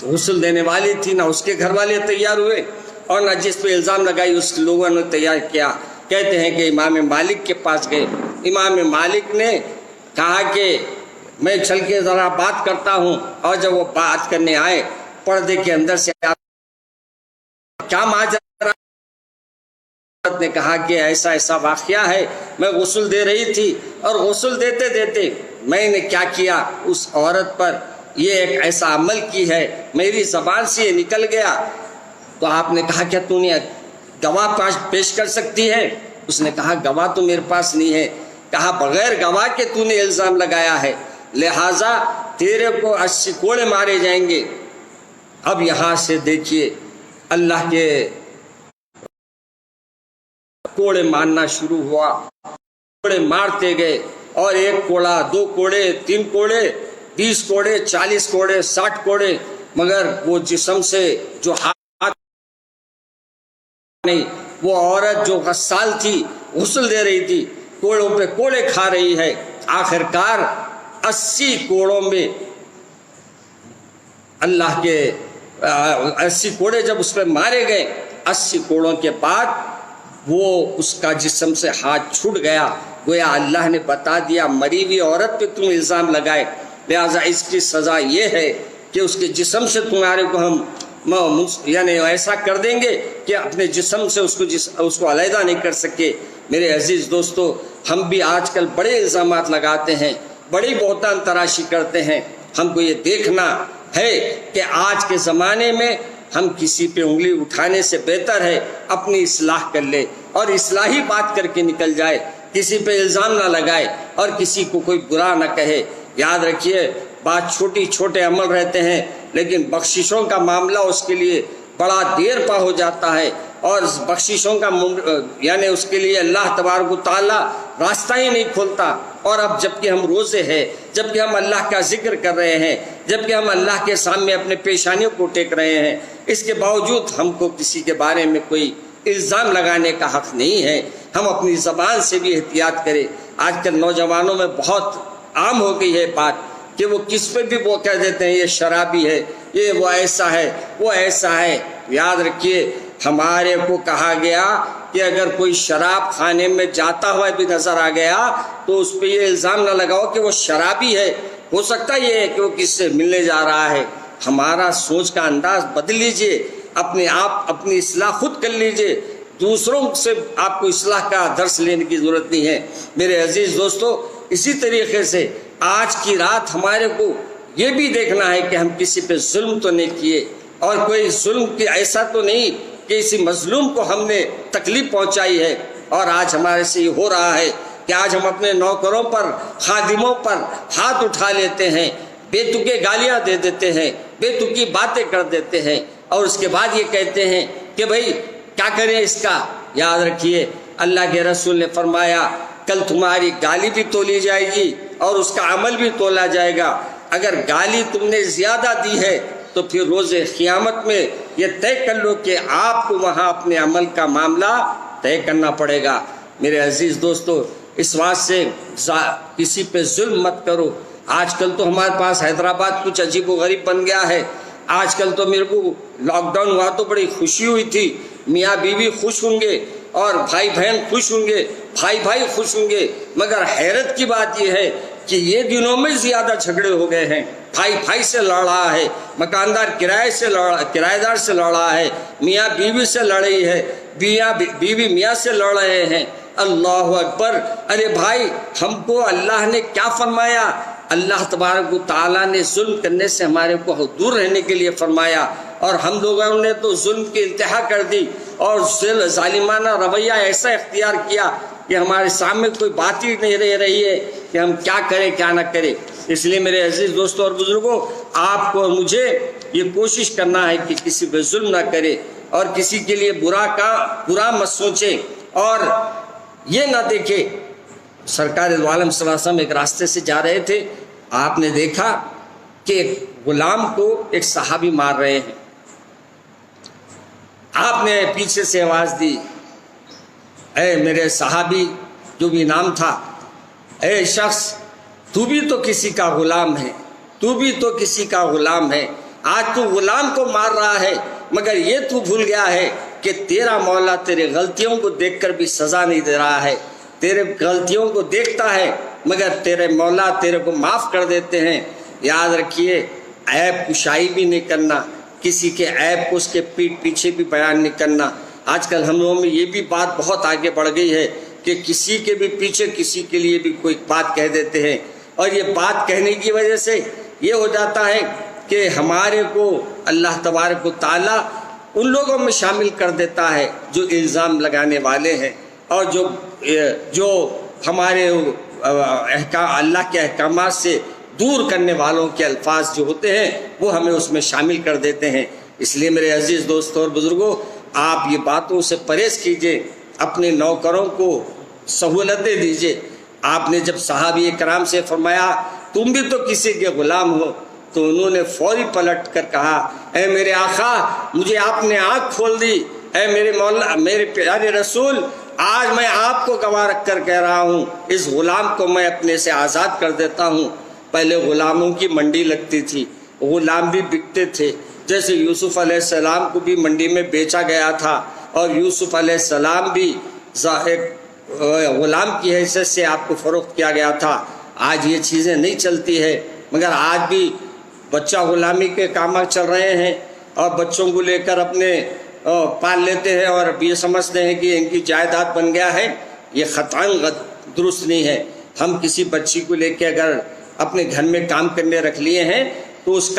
غسل دینے والی تھی نہ اس کے گھر والے تیار ہوئے اور نہ جس پہ الزام لگائی اس لوگوں نے تیار کیا. کہتے ہیں کہ امام مالک کے پاس گئے. امام مالک نے کہا کہ میں چل کے ذرا بات کرتا ہوں. اور جب وہ بات کرنے آئے پردے کے اندر سے کیا ماجرا نے کہا کہ ایسا ایسا واقعہ ہے, میں غسل دے رہی تھی اور غسل دیتے دیتے میں نے کیا کیا, اس عورت پر یہ ایک ایسا عمل کی ہے, میری زبان سے یہ نکل گیا. تو آپ نے کہا کیا تو نے گواہ پیش کر سکتی ہے؟ اس نے کہا گواہ تو میرے پاس نہیں ہے. کہا بغیر گواہ کے تو نے الزام لگایا ہے, لہٰذا تیرے کو 80 کوڑے مارے جائیں گے. اب یہاں سے دیکھیے اللہ کے کوڑے مارنا شروع ہوا. کوڑے مارتے گئے اور 1 کوڑا 2 کوڑے 3 کوڑے 20 کوڑے 40 کوڑے 60 کوڑے, مگر وہ جسم سے جو ہاتھ نہیں, وہ عورت جو غسال تھی غسل دے رہی تھی کوڑوں پہ کوڑے کھا رہی ہے. آخر کار 80 کوڑوں میں اللہ کے 80 کوڑے جب اس پہ مارے گئے, 80 کوڑوں کے بعد وہ اس کا جسم سے ہاتھ چھوٹ گیا. گویا اللہ نے بتا دیا مری ہوئی عورت پہ تم الزام لگائے, لہذا اس کی سزا یہ ہے کہ اس کے جسم سے تمہارے کو ہم یعنی ایسا کر دیں گے کہ اپنے جسم سے اس کو علیحدہ نہیں کر سکے. میرے عزیز دوستو, ہم بھی آج کل بڑے الزامات لگاتے ہیں, بڑی بہتان تراشی کرتے ہیں. ہم کو یہ دیکھنا ہے کہ آج کے زمانے میں ہم کسی پہ انگلی اٹھانے سے بہتر ہے اپنی اصلاح کر لے اور اصلاحی بات کر کے نکل جائے, کسی پہ الزام نہ لگائے اور کسی کو کوئی برا نہ کہے. یاد رکھیے بات چھوٹے عمل رہتے ہیں, لیکن بخششوں کا معاملہ اس کے لیے بڑا دیر پا ہو جاتا ہے اور بخششوں کا یعنی اس کے لیے اللہ تبارک و تعالیٰ راستہ ہی نہیں کھولتا. اور اب جبکہ ہم روزے ہیں, جبکہ ہم اللہ کا ذکر کر رہے ہیں, جبکہ ہم اللہ کے سامنے اپنے پیشانیوں کو ٹیک رہے ہیں, اس کے باوجود ہم کو کسی کے بارے میں کوئی الزام لگانے کا حق نہیں ہے. ہم اپنی زبان سے بھی احتیاط کریں. آج کل نوجوانوں میں بہت عام ہو گئی ہے بات کہ وہ کس پہ بھی وہ کہہ دیتے ہیں یہ شرابی ہے, یہ وہ ایسا ہے وہ ایسا ہے. یاد رکھیے ہمارے کو کہا گیا کہ اگر کوئی شراب خانے میں جاتا ہوا بھی نظر آ گیا تو اس پہ یہ الزام نہ لگاؤ کہ وہ شرابی ہے, ہو سکتا یہ ہے کہ وہ کس سے ملنے جا رہا ہے. ہمارا سوچ کا انداز بدل لیجئے, اپنے آپ اپنی اصلاح خود کر لیجئے, دوسروں سے آپ کو اصلاح کا درس لینے کی ضرورت نہیں ہے. میرے عزیز دوستو, اسی طریقے سے آج کی رات ہمارے کو یہ بھی دیکھنا ہے کہ ہم کسی پہ ظلم تو نہیں کیے اور کوئی ظلم کی ایسا تو نہیں کہ اسی مظلوم کو ہم نے تکلیف پہنچائی ہے. اور آج ہمارے سے یہ ہو رہا ہے کہ آج ہم اپنے نوکروں پر خادموں پر ہاتھ اٹھا لیتے ہیں, بے تکے گالیاں دے دیتے ہیں, بے تکی باتیں کر دیتے ہیں اور اس کے بعد یہ کہتے ہیں کہ بھائی کیا کریں اس کا. یاد رکھیے اللہ کے رسول نے فرمایا کل تمہاری گالی بھی تولی جائے گی اور اس کا عمل بھی تولا جائے گا. اگر گالی تم نے زیادہ دی ہے تو پھر روز قیامت میں یہ طے کر لو کہ آپ کو وہاں اپنے عمل کا معاملہ طے کرنا پڑے گا. میرے عزیز دوستو, اس بات سے کسی پہ ظلم مت کرو. آج کل تو ہمارے پاس حیدرآباد کچھ عجیب و غریب بن گیا ہے. آج کل تو میرے کو لاک ڈاؤن ہوا تو بڑی خوشی ہوئی تھی, میاں بیوی خوش ہوں گے اور بھائی بہن خوش ہوں گے, بھائی خوش ہوں گے. مگر حیرت کی بات یہ ہے کہ یہ دنوں میں زیادہ جھگڑے ہو گئے ہیں. بھائی سے لڑ رہا ہے, مکاندار کرایہ دار سے لڑ رہا ہے, میاں بیوی سے لڑ رہی ہے, بیوی میاں سے لڑ رہے ہیں. اللہ اکبر. ارے بھائی, ہم کو اللہ نے کیا فرمایا؟ اللہ تبارک و تعالیٰ نے ظلم کرنے سے ہمارے کو دور رہنے کے لیے فرمایا, اور ہم لوگوں نے تو ظلم کی انتہا کر دی اور ظالمانہ رویہ ایسا اختیار کیا کہ ہمارے سامنے کوئی بات ہی نہیں رہ رہی ہے کہ ہم کیا کریں کیا نہ کریں. اس لیے میرے عزیز دوستوں اور بزرگوں, آپ کو اور مجھے یہ کوشش کرنا ہے کہ کسی پہ ظلم نہ کرے اور کسی کے لیے برا مت سوچے اور یہ نہ دیکھے. سرکار دو عالم صلی اللہ علیہ وسلم ایک راستے سے جا رہے تھے, آپ نے دیکھا کہ ایک غلام کو ایک صحابی مار رہے ہیں. آپ نے پیچھے سے آواز دی، اے میرے صحابی جو بھی نام تھا، اے شخص تو بھی تو کسی کا غلام ہے، تو بھی تو کسی کا غلام ہے، آج تو غلام کو مار رہا ہے مگر یہ تو بھول گیا ہے کہ تیرا مولا تیرے غلطیوں کو دیکھ کر بھی سزا نہیں دے رہا ہے، تیرے غلطیوں کو دیکھتا ہے مگر تیرے مولا تیرے کو معاف کر دیتے ہیں۔ یاد رکھیے، عیب کشائی بھی نہیں کرنا، کسی کے عیب کو اس کے پیٹھ پیچھے بھی بیان نہیں کرنا۔ آج کل ہم لوگوں میں یہ بھی بات بہت آگے بڑھ گئی ہے کہ کسی کے بھی پیچھے کسی کے لیے بھی کوئی بات کہہ دیتے ہیں، اور یہ بات کہنے کی وجہ سے یہ ہو جاتا ہے کہ ہمارے کو اللہ تبارک و تعالیٰ ان لوگوں میں شامل کر دیتا ہے جو الزام لگانے والے ہیں، اور جو ہمارے اللہ کے احکامات سے دور کرنے والوں کے الفاظ جو ہوتے ہیں وہ ہمیں اس میں شامل کر دیتے ہیں۔ اس لیے میرے عزیز دوستوں اور بزرگوں، آپ یہ باتوں سے پرہیز کیجئے، اپنے نوکروں کو سہولتیں دیجئے۔ آپ نے جب صحابہ کرام سے فرمایا تم بھی تو کسی کے غلام ہو، تو انہوں نے فوری پلٹ کر کہا، اے میرے آقا مجھے آپ نے آنکھ کھول دی، اے میرے مولا، میرے پیارے رسول، آج میں آپ کو گواہ رکھ کر کہہ رہا ہوں اس غلام کو میں اپنے سے آزاد کر دیتا ہوں۔ پہلے غلاموں کی منڈی لگتی تھی، غلام بھی بکتے تھے، جیسے یوسف علیہ السلام کو بھی منڈی میں بیچا گیا تھا، اور یوسف علیہ السلام بھی غلام کی حیثیت سے آپ کو فروخت کیا گیا تھا۔ آج یہ چیزیں نہیں چلتی ہے، مگر آج بھی بچہ غلامی کے کام چل رہے ہیں، اور بچوں کو لے کر اپنے پال لیتے ہیں اور اب یہ سمجھتے ہیں کہ ان کی جائیداد بن گیا ہے۔ یہ خطاً درست نہیں ہے۔ ہم کسی بچی کو لے کے اگر اپنے گھر میں کام کرنے رکھ لیے ہیں تو اس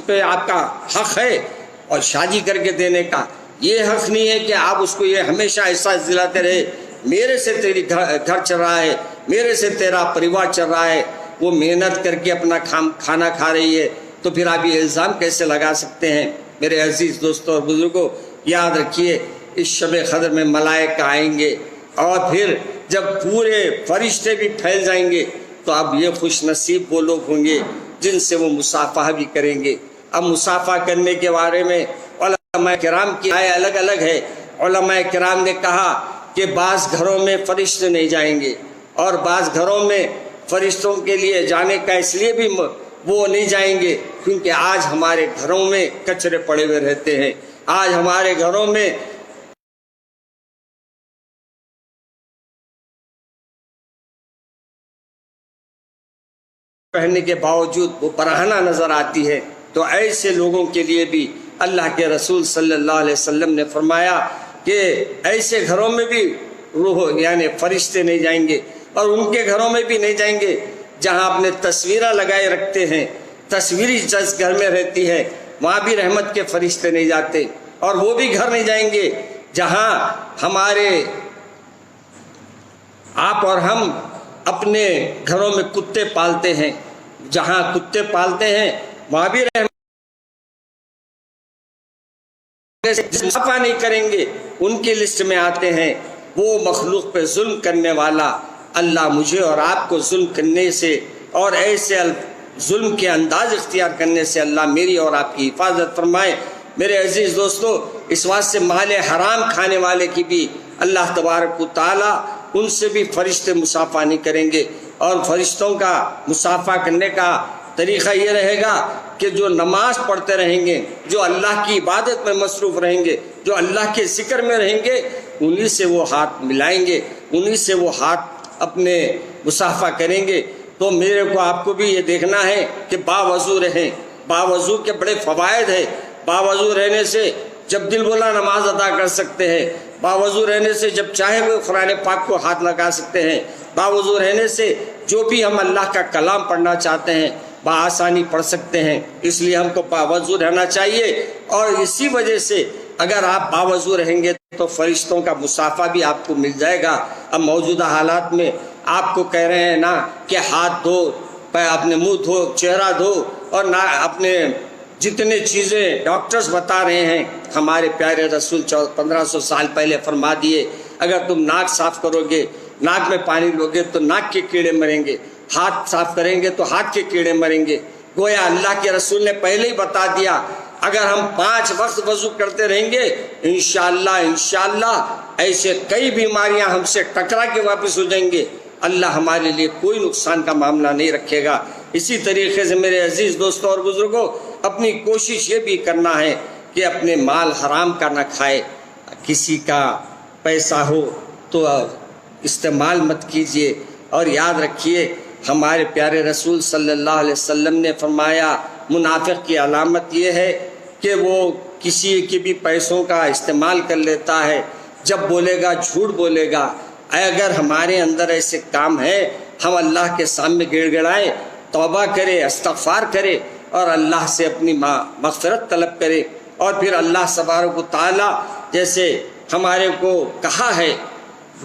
پہ آپ کا حق ہے، اور شادی کر کے دینے کا یہ حق نہیں ہے کہ آپ اس کو یہ ہمیشہ احساس دلاتے رہے میرے سے تیری گھر چل رہا ہے، میرے سے تیرا پریوار چل رہا ہے، وہ محنت کر کے اپنا کھانا کھا رہی ہے، تو پھر آپ یہ الزام کیسے لگا سکتے ہیں؟ میرے عزیز دوستوں اور بزرگوں، یاد رکھیے اس شب قدر میں ملائکہ آئیں گے، اور پھر جب پورے فرشتے بھی پھیل جائیں گے تو اب یہ خوش نصیب وہ لوگ ہوں گے جن سے وہ مصافحہ بھی کریں گے۔ اب مصافحہ کرنے کے بارے میں علماء کرام کی رائے الگ الگ ہے۔ علماء کرام نے کہا کہ بعض گھروں میں فرشتے نہیں جائیں گے، اور بعض گھروں میں فرشتوں کے لیے جانے کا اس لیے بھی وہ نہیں جائیں گے کیونکہ آج ہمارے گھروں میں کچرے پڑے ہوئے رہتے ہیں، آج ہمارے گھروں میں پہننے کے باوجود وہ برہنہ نظر آتی ہے، تو ایسے لوگوں کے لیے بھی اللہ کے رسول صلی اللہ علیہ وسلم نے فرمایا کہ ایسے گھروں میں بھی روح یعنی فرشتے نہیں جائیں گے، اور ان کے گھروں میں بھی نہیں جائیں گے جہاں اپنے تصویریں لگائے رکھتے ہیں، تصویری چیز گھر میں رہتی ہے، وہاں بھی رحمت کے فرشتے نہیں جاتے، اور وہ بھی گھر نہیں جائیں گے جہاں ہمارے آپ اور ہم اپنے گھروں میں کتے پالتے ہیں، جہاں کتے پالتے ہیں وہاں بھی رحمت صفا نہیں کریں گے، ان کی لسٹ میں آتے ہیں وہ مخلوق پہ ظلم کرنے والا۔ اللہ مجھے اور آپ کو ظلم کرنے سے اور ایسے ظلم کے انداز اختیار کرنے سے اللہ میری اور آپ کی حفاظت فرمائے۔ میرے عزیز دوستو، اس بات سے مال حرام کھانے والے کی بھی اللہ تبارک و تعالیٰ ان سے بھی فرشتے مصافحہ نہیں کریں گے، اور فرشتوں کا مصافحہ کرنے کا طریقہ یہ رہے گا کہ جو نماز پڑھتے رہیں گے، جو اللہ کی عبادت میں مصروف رہیں گے، جو اللہ کے ذکر میں رہیں گے، انہی سے وہ ہاتھ ملائیں گے، انہی سے وہ ہاتھ اپنے مصافحہ کریں گے۔ تو میرے کو آپ کو بھی یہ دیکھنا ہے کہ باوضو رہیں۔ باوضو کے بڑے فوائد ہیں۔ باوضو رہنے سے جب دل بولا نماز ادا کر سکتے ہیں، باوضو رہنے سے جب چاہے وہ قرآن پاک کو ہاتھ لگا سکتے ہیں، باوضو رہنے سے جو بھی ہم اللہ کا کلام پڑھنا چاہتے ہیں بآسانی پڑھ سکتے ہیں۔ اس لیے ہم کو باوضو رہنا چاہیے، اور اسی وجہ سے اگر آپ باوضو رہیں گے تو فرشتوں کا مصافحہ بھی آپ کو مل جائے گا۔ اب موجودہ حالات میں آپ کو کہہ رہے ہیں نا کہ ہاتھ دھو، اپنے منہ دھو، چہرہ دھو، اور نہ اپنے جتنے چیزیں ڈاکٹرز بتا رہے ہیں، ہمارے پیارے رسول 1500 سال پہلے فرما دیے، اگر تم ناک صاف کرو گے، ناک میں پانی لوگے تو ناک کے کیڑے مریں گے، ہاتھ صاف کریں گے تو ہاتھ کے کیڑے مریں گے۔ گویا اللہ کے رسول نے پہلے ہی بتا دیا۔ اگر ہم 5 وقت وضو کرتے رہیں گے انشاءاللہ ایسے کئی بیماریاں ہم سے ٹکرا کے واپس ہو جائیں گے، اللہ ہمارے لیے کوئی نقصان کا معاملہ نہیں رکھے گا۔ اسی طریقے سے میرے عزیز دوستوں اور بزرگوں، اپنی کوشش یہ بھی کرنا ہے کہ اپنے مال حرام کا نہ کھائے، کسی کا پیسہ ہو تو استعمال مت کیجیے، اور یاد رکھیے ہمارے پیارے رسول صلی اللہ علیہ وسلم نے فرمایا منافق کی علامت یہ ہے کہ وہ کسی کے بھی پیسوں کا استعمال کر لیتا ہے، جب بولے گا جھوٹ بولے گا۔ اگر ہمارے اندر ایسے کام ہے، ہم اللہ کے سامنے گڑ گڑائیں، توبہ کرے، استغفار کرے اور اللہ سے اپنی مغفرت طلب کرے، اور پھر اللہ تبارک و تعالی جیسے ہمارے کو کہا ہے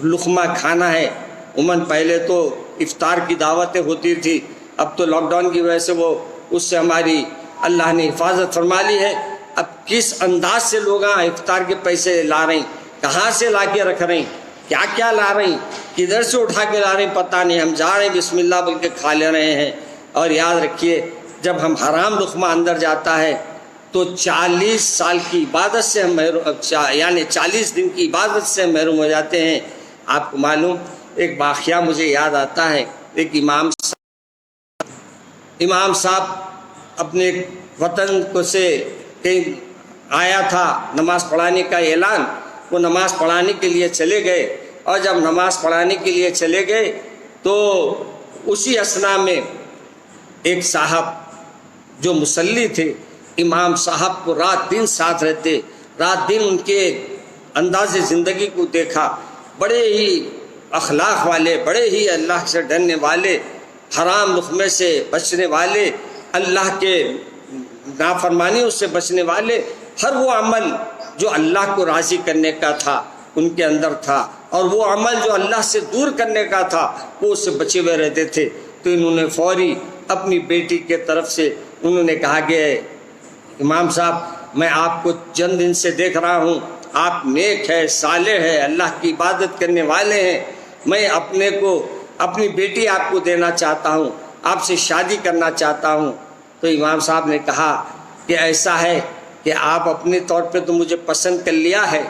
لقمہ کھانا ہے۔ عموماً پہلے تو افطار کی دعوتیں ہوتی تھی، اب تو لاک ڈاؤن کی وجہ سے وہ اس سے ہماری اللہ نے حفاظت فرما لی ہے۔ اب کس انداز سے لوگ افطار کے پیسے لا رہے ہیں، کہاں سے لا کے رکھ رہے ہیں، کیا کیا لا رہے ہیں، کدھر سے اٹھا کے لا رہے ہیں پتہ نہیں، ہم جا رہے ہیں بسم اللہ بول کے کھا لے رہے ہیں۔ اور یاد رکھیے جب ہم حرام لقمہ اندر جاتا ہے تو 40 سال کی عبادت سے ہم یعنی 40 دن کی عبادت سے ہم محروم ہو جاتے ہیں۔ آپ کو معلوم ایک واقعہ مجھے یاد آتا ہے، ایک امام صاحب اپنے وطن کو سے کہیں آیا تھا نماز پڑھانے کا اعلان، وہ نماز پڑھانے کے لیے چلے گئے، اور جب نماز پڑھانے کے لیے چلے گئے تو اسی اثناء میں ایک صاحب جو مصلی تھے، امام صاحب کو رات دن ساتھ رہتے، رات دن ان کے انداز زندگی کو دیکھا، بڑے ہی اخلاق والے، بڑے ہی اللہ سے ڈرنے والے، حرام لقمے سے بچنے والے، اللہ کے نافرمانیوں سے بچنے والے، ہر وہ عمل جو اللہ کو راضی کرنے کا تھا ان کے اندر تھا، اور وہ عمل جو اللہ سے دور کرنے کا تھا وہ اس سے بچے ہوئے رہتے تھے۔ تو انہوں نے فوری اپنی بیٹی کے طرف سے انہوں نے کہا کہ امام صاحب میں آپ کو چند دن سے دیکھ رہا ہوں، آپ نیک ہے، صالح ہے، اللہ کی عبادت کرنے والے ہیں، میں اپنے کو اپنی بیٹی آپ کو دینا چاہتا ہوں، آپ سے شادی کرنا چاہتا ہوں۔ تو امام صاحب نے کہا کہ ایسا ہے کہ آپ اپنے طور پہ تو مجھے پسند کر لیا ہے،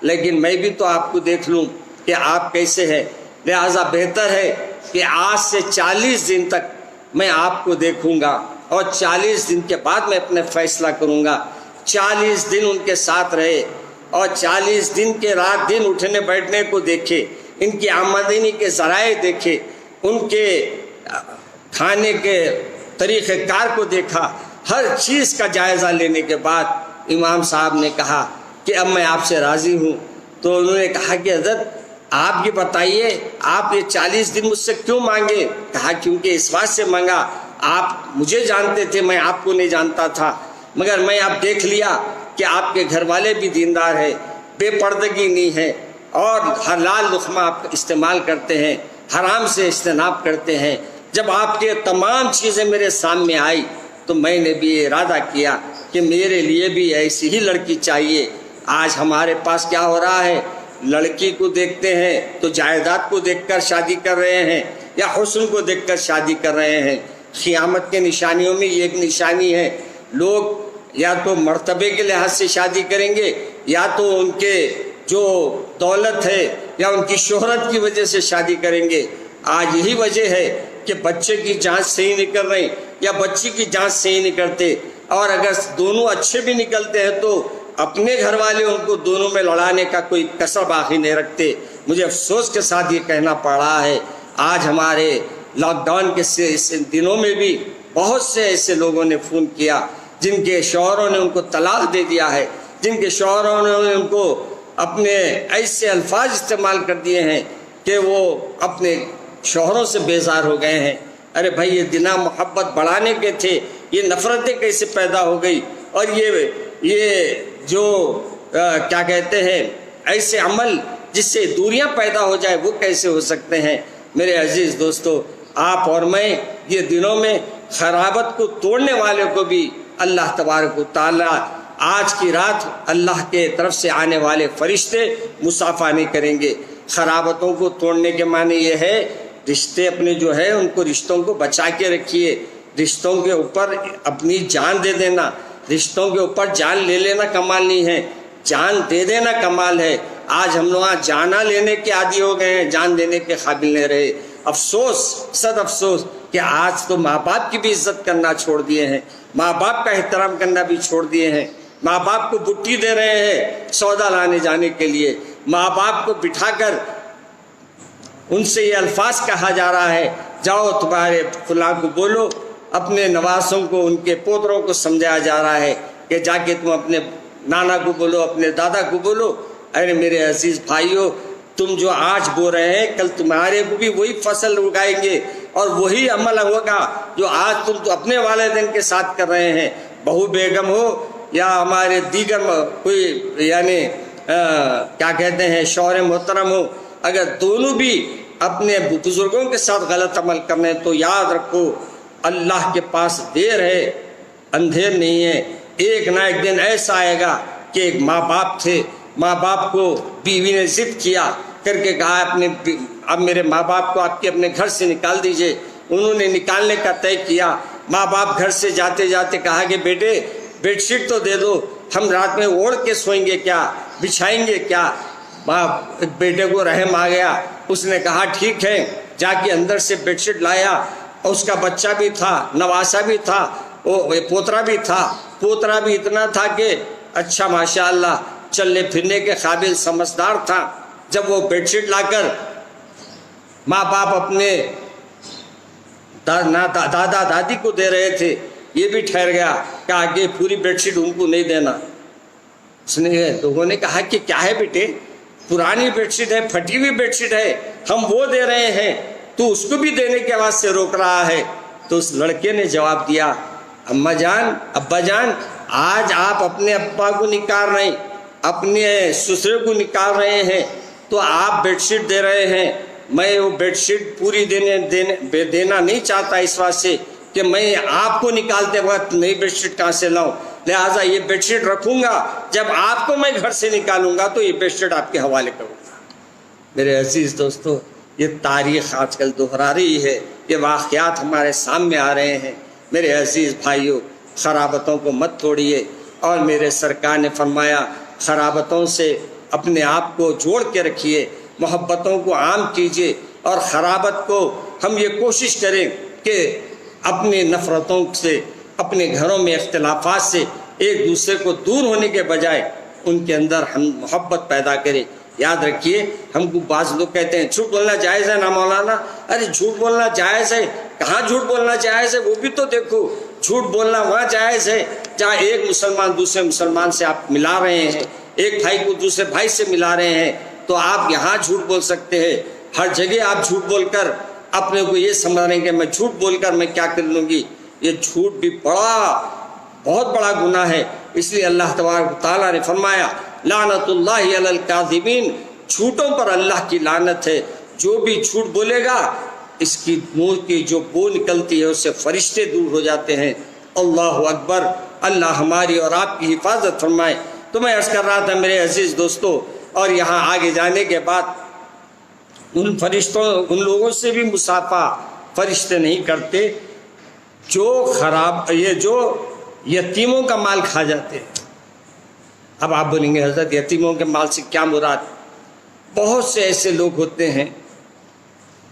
لیکن میں بھی تو آپ کو دیکھ لوں کہ آپ کیسے ہیں، لہٰذا بہتر ہے کہ آج سے 40 دن تک میں آپ کو دیکھوں گا، اور 40 دن کے بعد میں اپنے فیصلہ کروں گا۔ 40 دن ان کے ساتھ رہے، اور 40 دن کے رات دن اٹھنے بیٹھنے کو دیکھے، ان کی آمدنی کے ذرائع دیکھے، ان کے کھانے کے طریقہ کار کو دیکھا، ہر چیز کا جائزہ لینے کے بعد امام صاحب نے کہا کہ اب میں آپ سے راضی ہوں۔ تو انہوں نے کہا کہ حضرت آپ یہ بتائیے آپ یہ 40 دن مجھ سے کیوں مانگے؟ کہا کیونکہ اس بات سے مانگا، آپ مجھے جانتے تھے، میں آپ کو نہیں جانتا تھا، مگر میں اب دیکھ لیا کہ آپ کے گھر والے بھی دیندار ہیں، بے پردگی نہیں ہے، اور حلال لقمہ آپ استعمال کرتے ہیں، حرام سے اجتناب کرتے ہیں۔ جب آپ کے تمام چیزیں میرے سامنے آئی تو میں نے بھی ارادہ کیا کہ میرے لیے بھی ایسی ہی لڑکی چاہیے۔ آج ہمارے پاس کیا ہو رہا ہے، لڑکی کو دیکھتے ہیں تو جائیداد کو دیکھ کر شادی کر رہے ہیں، یا حسن کو دیکھ کر شادی کر رہے ہیں۔ قیامت کے نشانیوں میں یہ ایک نشانی ہے، لوگ یا تو مرتبے کے لحاظ سے شادی کریں گے، یا تو ان کے جو دولت ہے یا ان کی شہرت کی وجہ سے شادی کریں گے۔ آج یہی وجہ ہے کہ بچے کی جانچ صحیح نہیں کر رہے یا بچی کی جانچ صحیح نہیں کرتے، اور اگر دونوں اچھے بھی نکلتے ہیں تو اپنے گھر والے ان کو دونوں میں لڑانے کا کوئی کسر باقی نہیں رکھتے۔ مجھے افسوس کے ساتھ یہ کہنا پڑ رہا ہے، آج ہمارے لاک ڈاؤن کے دنوں میں بھی بہت سے ایسے لوگوں نے فون کیا جن کے شوہروں نے ان کو طلاق دے دیا ہے، جن کے شوہروں نے ان کو اپنے ایسے الفاظ استعمال کر دیے ہیں کہ وہ اپنے شوہروں سے بیزار ہو گئے ہیں۔ ارے بھائی یہ دنا محبت بڑھانے کے تھے، یہ نفرتیں کیسے پیدا ہو گئی، اور یہ جو کیا کہتے ہیں ایسے عمل جس سے دوریاں پیدا ہو جائے وہ کیسے ہو سکتے ہیں؟ میرے عزیز دوستو، آپ اور میں یہ دنوں میں خرابت کو توڑنے والے کو بھی اللہ تبارک و تعالی آج کی رات اللہ کے طرف سے آنے والے فرشتے مصافحہ نہیں کریں گے۔ خرابتوں کو توڑنے کے معنی یہ ہے رشتے اپنے جو ہے ان کو رشتوں کو بچا کے رکھیے، رشتوں کے اوپر اپنی جان دے دینا، رشتوں کے اوپر جان لے لینا کمال نہیں ہے، جان دے دینا کمال ہے۔ آج ہم لوگ جانا لینے کے عادی ہو گئے ہیں، جان دینے کے قابل نہیں رہے۔ افسوس، صد افسوس کہ آج تو ماں باپ کی بھی عزت کرنا چھوڑ دیے ہیں، ماں باپ کا احترام کرنا بھی چھوڑ دیے ہیں۔ ماں باپ کو بٹی دے رہے ہیں سودا لانے جانے کے لیے، ماں باپ کو بٹھا کر ان سے یہ الفاظ کہا جا رہا ہے، جاؤ تمہارے فلاں کو بولو۔ اپنے نواسوں کو، ان کے پوتروں کو سمجھایا جا رہا ہے کہ جا کے تم اپنے نانا کو بولو، اپنے دادا کو بولو۔ ارے میرے عزیز بھائیوں، تم جو آج بو رہے ہیں کل تمہارے کو بھی وہی فصل اگائیں گے اور وہی عمل ہوگا جو آج تم تو اپنے والدین کے ساتھ کر رہے ہیں۔ بہو بیگم ہو یا ہمارے دیگر کوئی یعنی کیا کہتے ہیں شوہر محترم ہو، اگر دونوں بھی اپنے بزرگوں کے ساتھ غلط عمل کرنے تو یاد رکھو اللہ کے پاس دیر ہے، اندھیر نہیں ہے۔ ایک نہ ایک دن ایسا آئے گا کہ ایک ماں باپ تھے، ماں باپ کو بیوی نے ضد کیا کر کے کہا اب میرے ماں باپ کو آپ کے اپنے گھر سے نکال دیجئے۔ انہوں نے نکالنے کا طے کیا۔ ماں باپ گھر سے جاتے جاتے کہا کہ بیٹے بیڈ شیٹ تو دے دو، ہم رات میں اوڑھ کے سوئیں گے کیا، بچھائیں گے کیا۔ بیٹے کو رحم آ گیا، اس نے کہا ٹھیک ہے، جا کے اندر سے بیڈ شیٹ لایا۔ اس کا بچہ بھی تھا، نواسا بھی تھا، پوترا بھی تھا۔ پوترا بھی اتنا تھا کہ اچھا ماشاءاللہ چلنے پھرنے کے قابل سمجھدار تھا۔ جب وہ بیڈ شیٹ لا کر ماں باپ اپنے دادا دادی کو دے رہے تھے، یہ بھی ٹھہر گیا، کہا کہ پوری بیڈ شیٹ ان کو نہیں دینا۔ اس نے لوگوں نے کہا کہ کیا ہے بیٹے، پرانی بیڈ شیٹ ہے، پھٹی ہوئی بیڈ شیٹ ہے، ہم وہ دے رہے ہیں، تو اس کو بھی دینے کے آواز سے روک رہا ہے۔ تو اس لڑکے نے جواب دیا، اماں جان، ابا جان، آج آپ اپنے ابا کو نکال رہے ہیں، اپنے سسرے کو نکال رہے ہیں، تو آپ بیڈ شیٹ دے رہے ہیں، میں وہ بیڈ شیٹ پوری دینا نہیں چاہتا، اس واسطے کہ میں آپ کو نکالتے وقت نئی بیڈ شیٹ کہاں سے لاؤں، لہٰذا یہ بیڈ شیٹ رکھوں گا، جب آپ کو میں گھر سے نکالوں گا تو یہ بیڈ شیٹ آپ کے حوالے کروں گا۔ میرے عزیز دوستو، یہ تاریخ آج کل دہرا رہی ہے، یہ واقعات ہمارے سامنے آ رہے ہیں۔ میرے عزیز بھائیوں، خرابتوں کو مت توڑیے، اور میرے سرکار نے فرمایا خرابتوں سے اپنے آپ کو جوڑ کے رکھیے، محبتوں کو عام کیجیے، اور خرابت کو ہم یہ کوشش کریں کہ اپنی نفرتوں سے، اپنے گھروں میں اختلافات سے ایک دوسرے کو دور ہونے کے بجائے ان کے اندر ہم محبت پیدا کریں۔ یاد رکھیے، ہم کو بعض لوگ کہتے ہیں جھوٹ بولنا جائز ہے نا مولانا۔ ارے جھوٹ بولنا جائز ہے، کہاں جھوٹ بولنا جائز ہے وہ بھی تو دیکھو۔ جھوٹ بولنا وہاں جائز ہے جہاں ایک مسلمان دوسرے مسلمان سے آپ ملا رہے ہیں، ایک بھائی کو دوسرے بھائی سے ملا رہے ہیں، تو آپ یہاں جھوٹ بول سکتے ہیں۔ ہر جگہ آپ جھوٹ بول کر اپنے کو یہ سمجھ رہے ہیں کہ میں جھوٹ بول کر میں کیا کر لوں گی، یہ جھوٹ بھی بہت بڑا گناہ ہے۔ اس لیے اللہ تبارک و تعالیٰ نے فرمایا لعنت اللہ علی الکاذبین، جھوٹوں پر اللہ کی لعنت ہے۔ جو بھی جھوٹ بولے گا اس کی منہ کی جو بو نکلتی ہے اس سے فرشتے دور ہو جاتے ہیں۔ اللہ اکبر، اللہ ہماری اور آپ کی حفاظت فرمائے۔ تو میں عرض کر رہا تھا میرے عزیز دوستو، اور یہاں آگے جانے کے بعد ان فرشتوں، ان لوگوں سے بھی مصافحہ فرشتے نہیں کرتے جو یتیموں کا مال کھا جاتے ہیں۔ اب آپ بولیں گے حضرت یتیموں کے مال سے کیا مراد؟ بہت سے ایسے لوگ ہوتے ہیں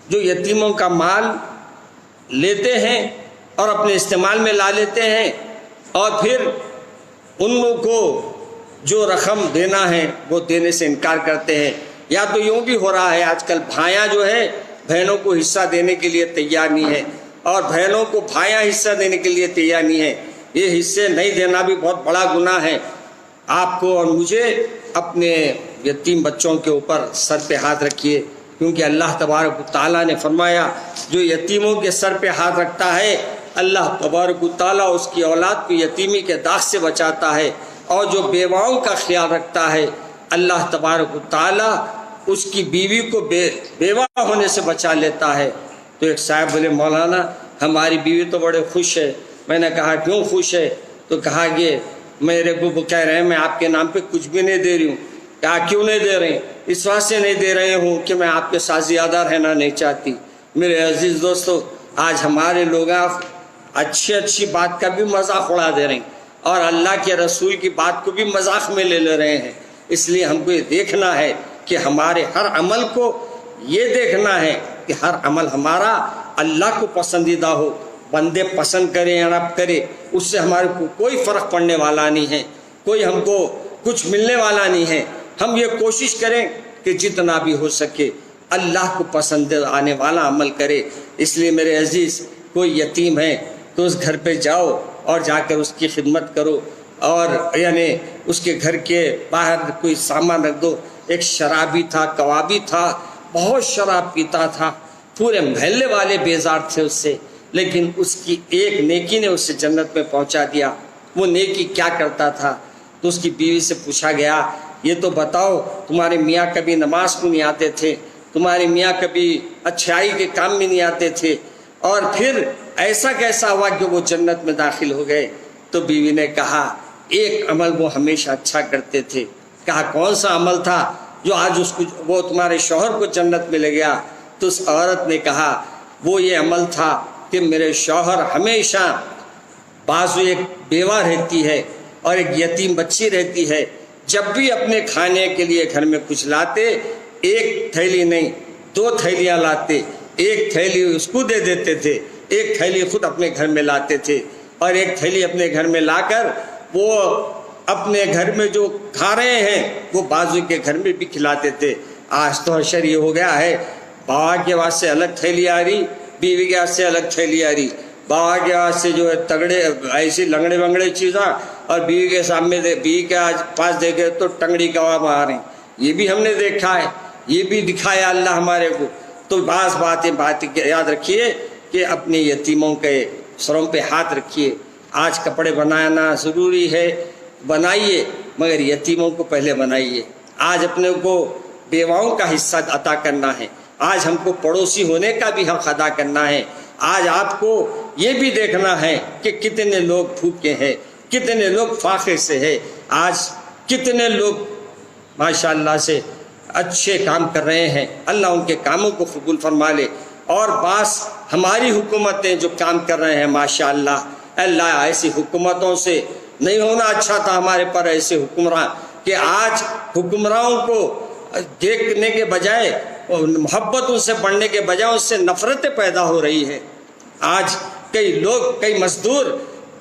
جو یتیموں کا مال لیتے ہیں اور اپنے استعمال میں لا لیتے ہیں، اور پھر ان لوگوں کو جو رقم دینا ہے وہ دینے سے انکار کرتے ہیں۔ یا تو یوں بھی ہو رہا ہے آج کل، بھائیاں جو ہے بہنوں کو حصہ دینے کے لیے تیار نہیں ہے، اور بہنوں کو بھائیاں حصہ دینے کے لیے تیار نہیں ہے۔ یہ حصے نہیں دینا بھی بہت بڑا گناہ ہے۔ آپ کو اور مجھے اپنے یتیم بچوں کے اوپر سر پہ ہاتھ رکھیے، کیونکہ اللہ تبارک و تعالیٰ نے فرمایا جو یتیموں کے سر پہ ہاتھ رکھتا ہے اللہ تبارک و تعالیٰ اس کی اولاد کو یتیمی کے داغ سے بچاتا ہے، اور جو بیواؤں کا خیال رکھتا ہے اللہ تبارک و تعالیٰ اس کی بیوی کو بیوہ ہونے سے بچا لیتا ہے۔ تو ایک صاحب بولے مولانا ہماری بیوی تو بڑے خوش ہے۔ میں نے کہا کیوں خوش ہے؟ تو کہا کہ میرے کو کہہ رہے ہیں میں آپ کے نام پہ کچھ بھی نہیں دے رہی ہوں۔ کہا کیوں نہیں دے رہے ہیں؟ اس واسطے نہیں دے رہے ہوں کہ میں آپ کے ساتھ زیادہ رہنا نہیں چاہتی۔ میرے عزیز دوستو، آج ہمارے لوگ اچھی بات کا بھی مذاق اڑا دے رہے ہیں۔ اور اللہ کے رسول کی بات کو بھی مذاق میں لے رہے ہیں۔ اس لیے ہم کو یہ دیکھنا ہے کہ ہمارے ہر عمل کو یہ دیکھنا ہے کہ ہر عمل ہمارا اللہ کو پسندیدہ ہو۔ بندے پسند کریں یا نہ کرے اس سے ہمارے کو کوئی فرق پڑنے والا نہیں ہے، کوئی ہم کو کچھ ملنے والا نہیں ہے۔ ہم یہ کوشش کریں کہ جتنا بھی ہو سکے اللہ کو پسند آنے والا عمل کرے۔ اس لیے میرے عزیز، کوئی یتیم ہے تو اس گھر پہ جاؤ اور جا کر اس کی خدمت کرو، اور یعنی اس کے گھر کے باہر کوئی سامان رکھ دو۔ ایک شرابی تھا، کبابی تھا، بہت شراب پیتا تھا، پورے محلے والے بیزار تھے اس سے، لیکن اس کی ایک نیکی نے اسے جنت میں پہنچا دیا۔ وہ نیکی کیا کرتا تھا؟ تو اس کی بیوی سے پوچھا گیا، یہ تو بتاؤ، تمہارے میاں کبھی نماز کو نہیں آتے تھے، تمہارے میاں کبھی اچھائی کے کام میں نہیں آتے تھے، اور پھر ایسا کیسا ہوا کہ وہ جنت میں داخل ہو گئے؟ تو بیوی نے کہا، ایک عمل وہ ہمیشہ اچھا کرتے تھے۔ کہا کون سا عمل تھا جو آج اس کو وہ تمہارے شوہر کو جنت میں لے گیا؟ تو اس عورت نے کہا، وہ یہ عمل تھا کہ میرے شوہر ہمیشہ، بازو ایک بیوہ رہتی ہے اور ایک یتیم بچی رہتی ہے، جب بھی اپنے کھانے کے لیے گھر میں کچھ لاتے، ایک تھیلی نہیں 2 تھیلیاں لاتے، ایک تھیلی اس کو دے دیتے تھے، ایک تھیلی خود اپنے گھر میں لاتے تھے، اور ایک تھیلی اپنے گھر میں لا کر وہ اپنے گھر میں جو کھا رہے ہیں وہ بازو کے گھر میں بھی کھلاتے تھے۔ آج تو حشر یہ ہو گیا ہے، باوا کے واسطے الگ تھیلی آ رہی، بیوی کے واسطے الگ تھیلی آ رہی، باوا کے واسطے جو ہے تگڑے ایسی لنگڑے ونگڑے چیزاں، اور بیوی کے سامنے بیوی کے پاس دیکھے تو ٹنگڑی کباب آ رہے ہیں۔ یہ بھی ہم نے دیکھا ہے، یہ بھی دکھایا اللہ ہمارے کو۔ تو بعض باتیں یاد رکھیے کہ اپنے یتیموں کے سروں پہ ہاتھ رکھیے۔ آج کپڑے بنانا ضروری ہے، بنائیے، مگر یتیموں کو پہلے بنائیے۔ آج اپنے کو بیواؤں کا حصہ عطا کرنا ہے، آج ہم کو پڑوسی ہونے کا بھی حق ادا کرنا ہے۔ آج آپ کو یہ بھی دیکھنا ہے کہ کتنے لوگ بھوکے ہیں، کتنے لوگ فاقے سے ہیں، آج کتنے لوگ ماشاءاللہ سے اچھے کام کر رہے ہیں۔ اللہ ان کے کاموں کو قبول فرما لے۔ اور بعض ہماری حکومتیں جو کام کر رہے ہیں ماشاءاللہ، اللہ ایسی حکومتوں سے نہیں ہونا اچھا تھا ہمارے پر ایسے حکمراں، کہ آج حکمرانوں کو دیکھنے کے بجائے محبت ان سے بڑھنے کے بجائے ان سے نفرتیں پیدا ہو رہی ہے۔ آج کئی لوگ، کئی مزدور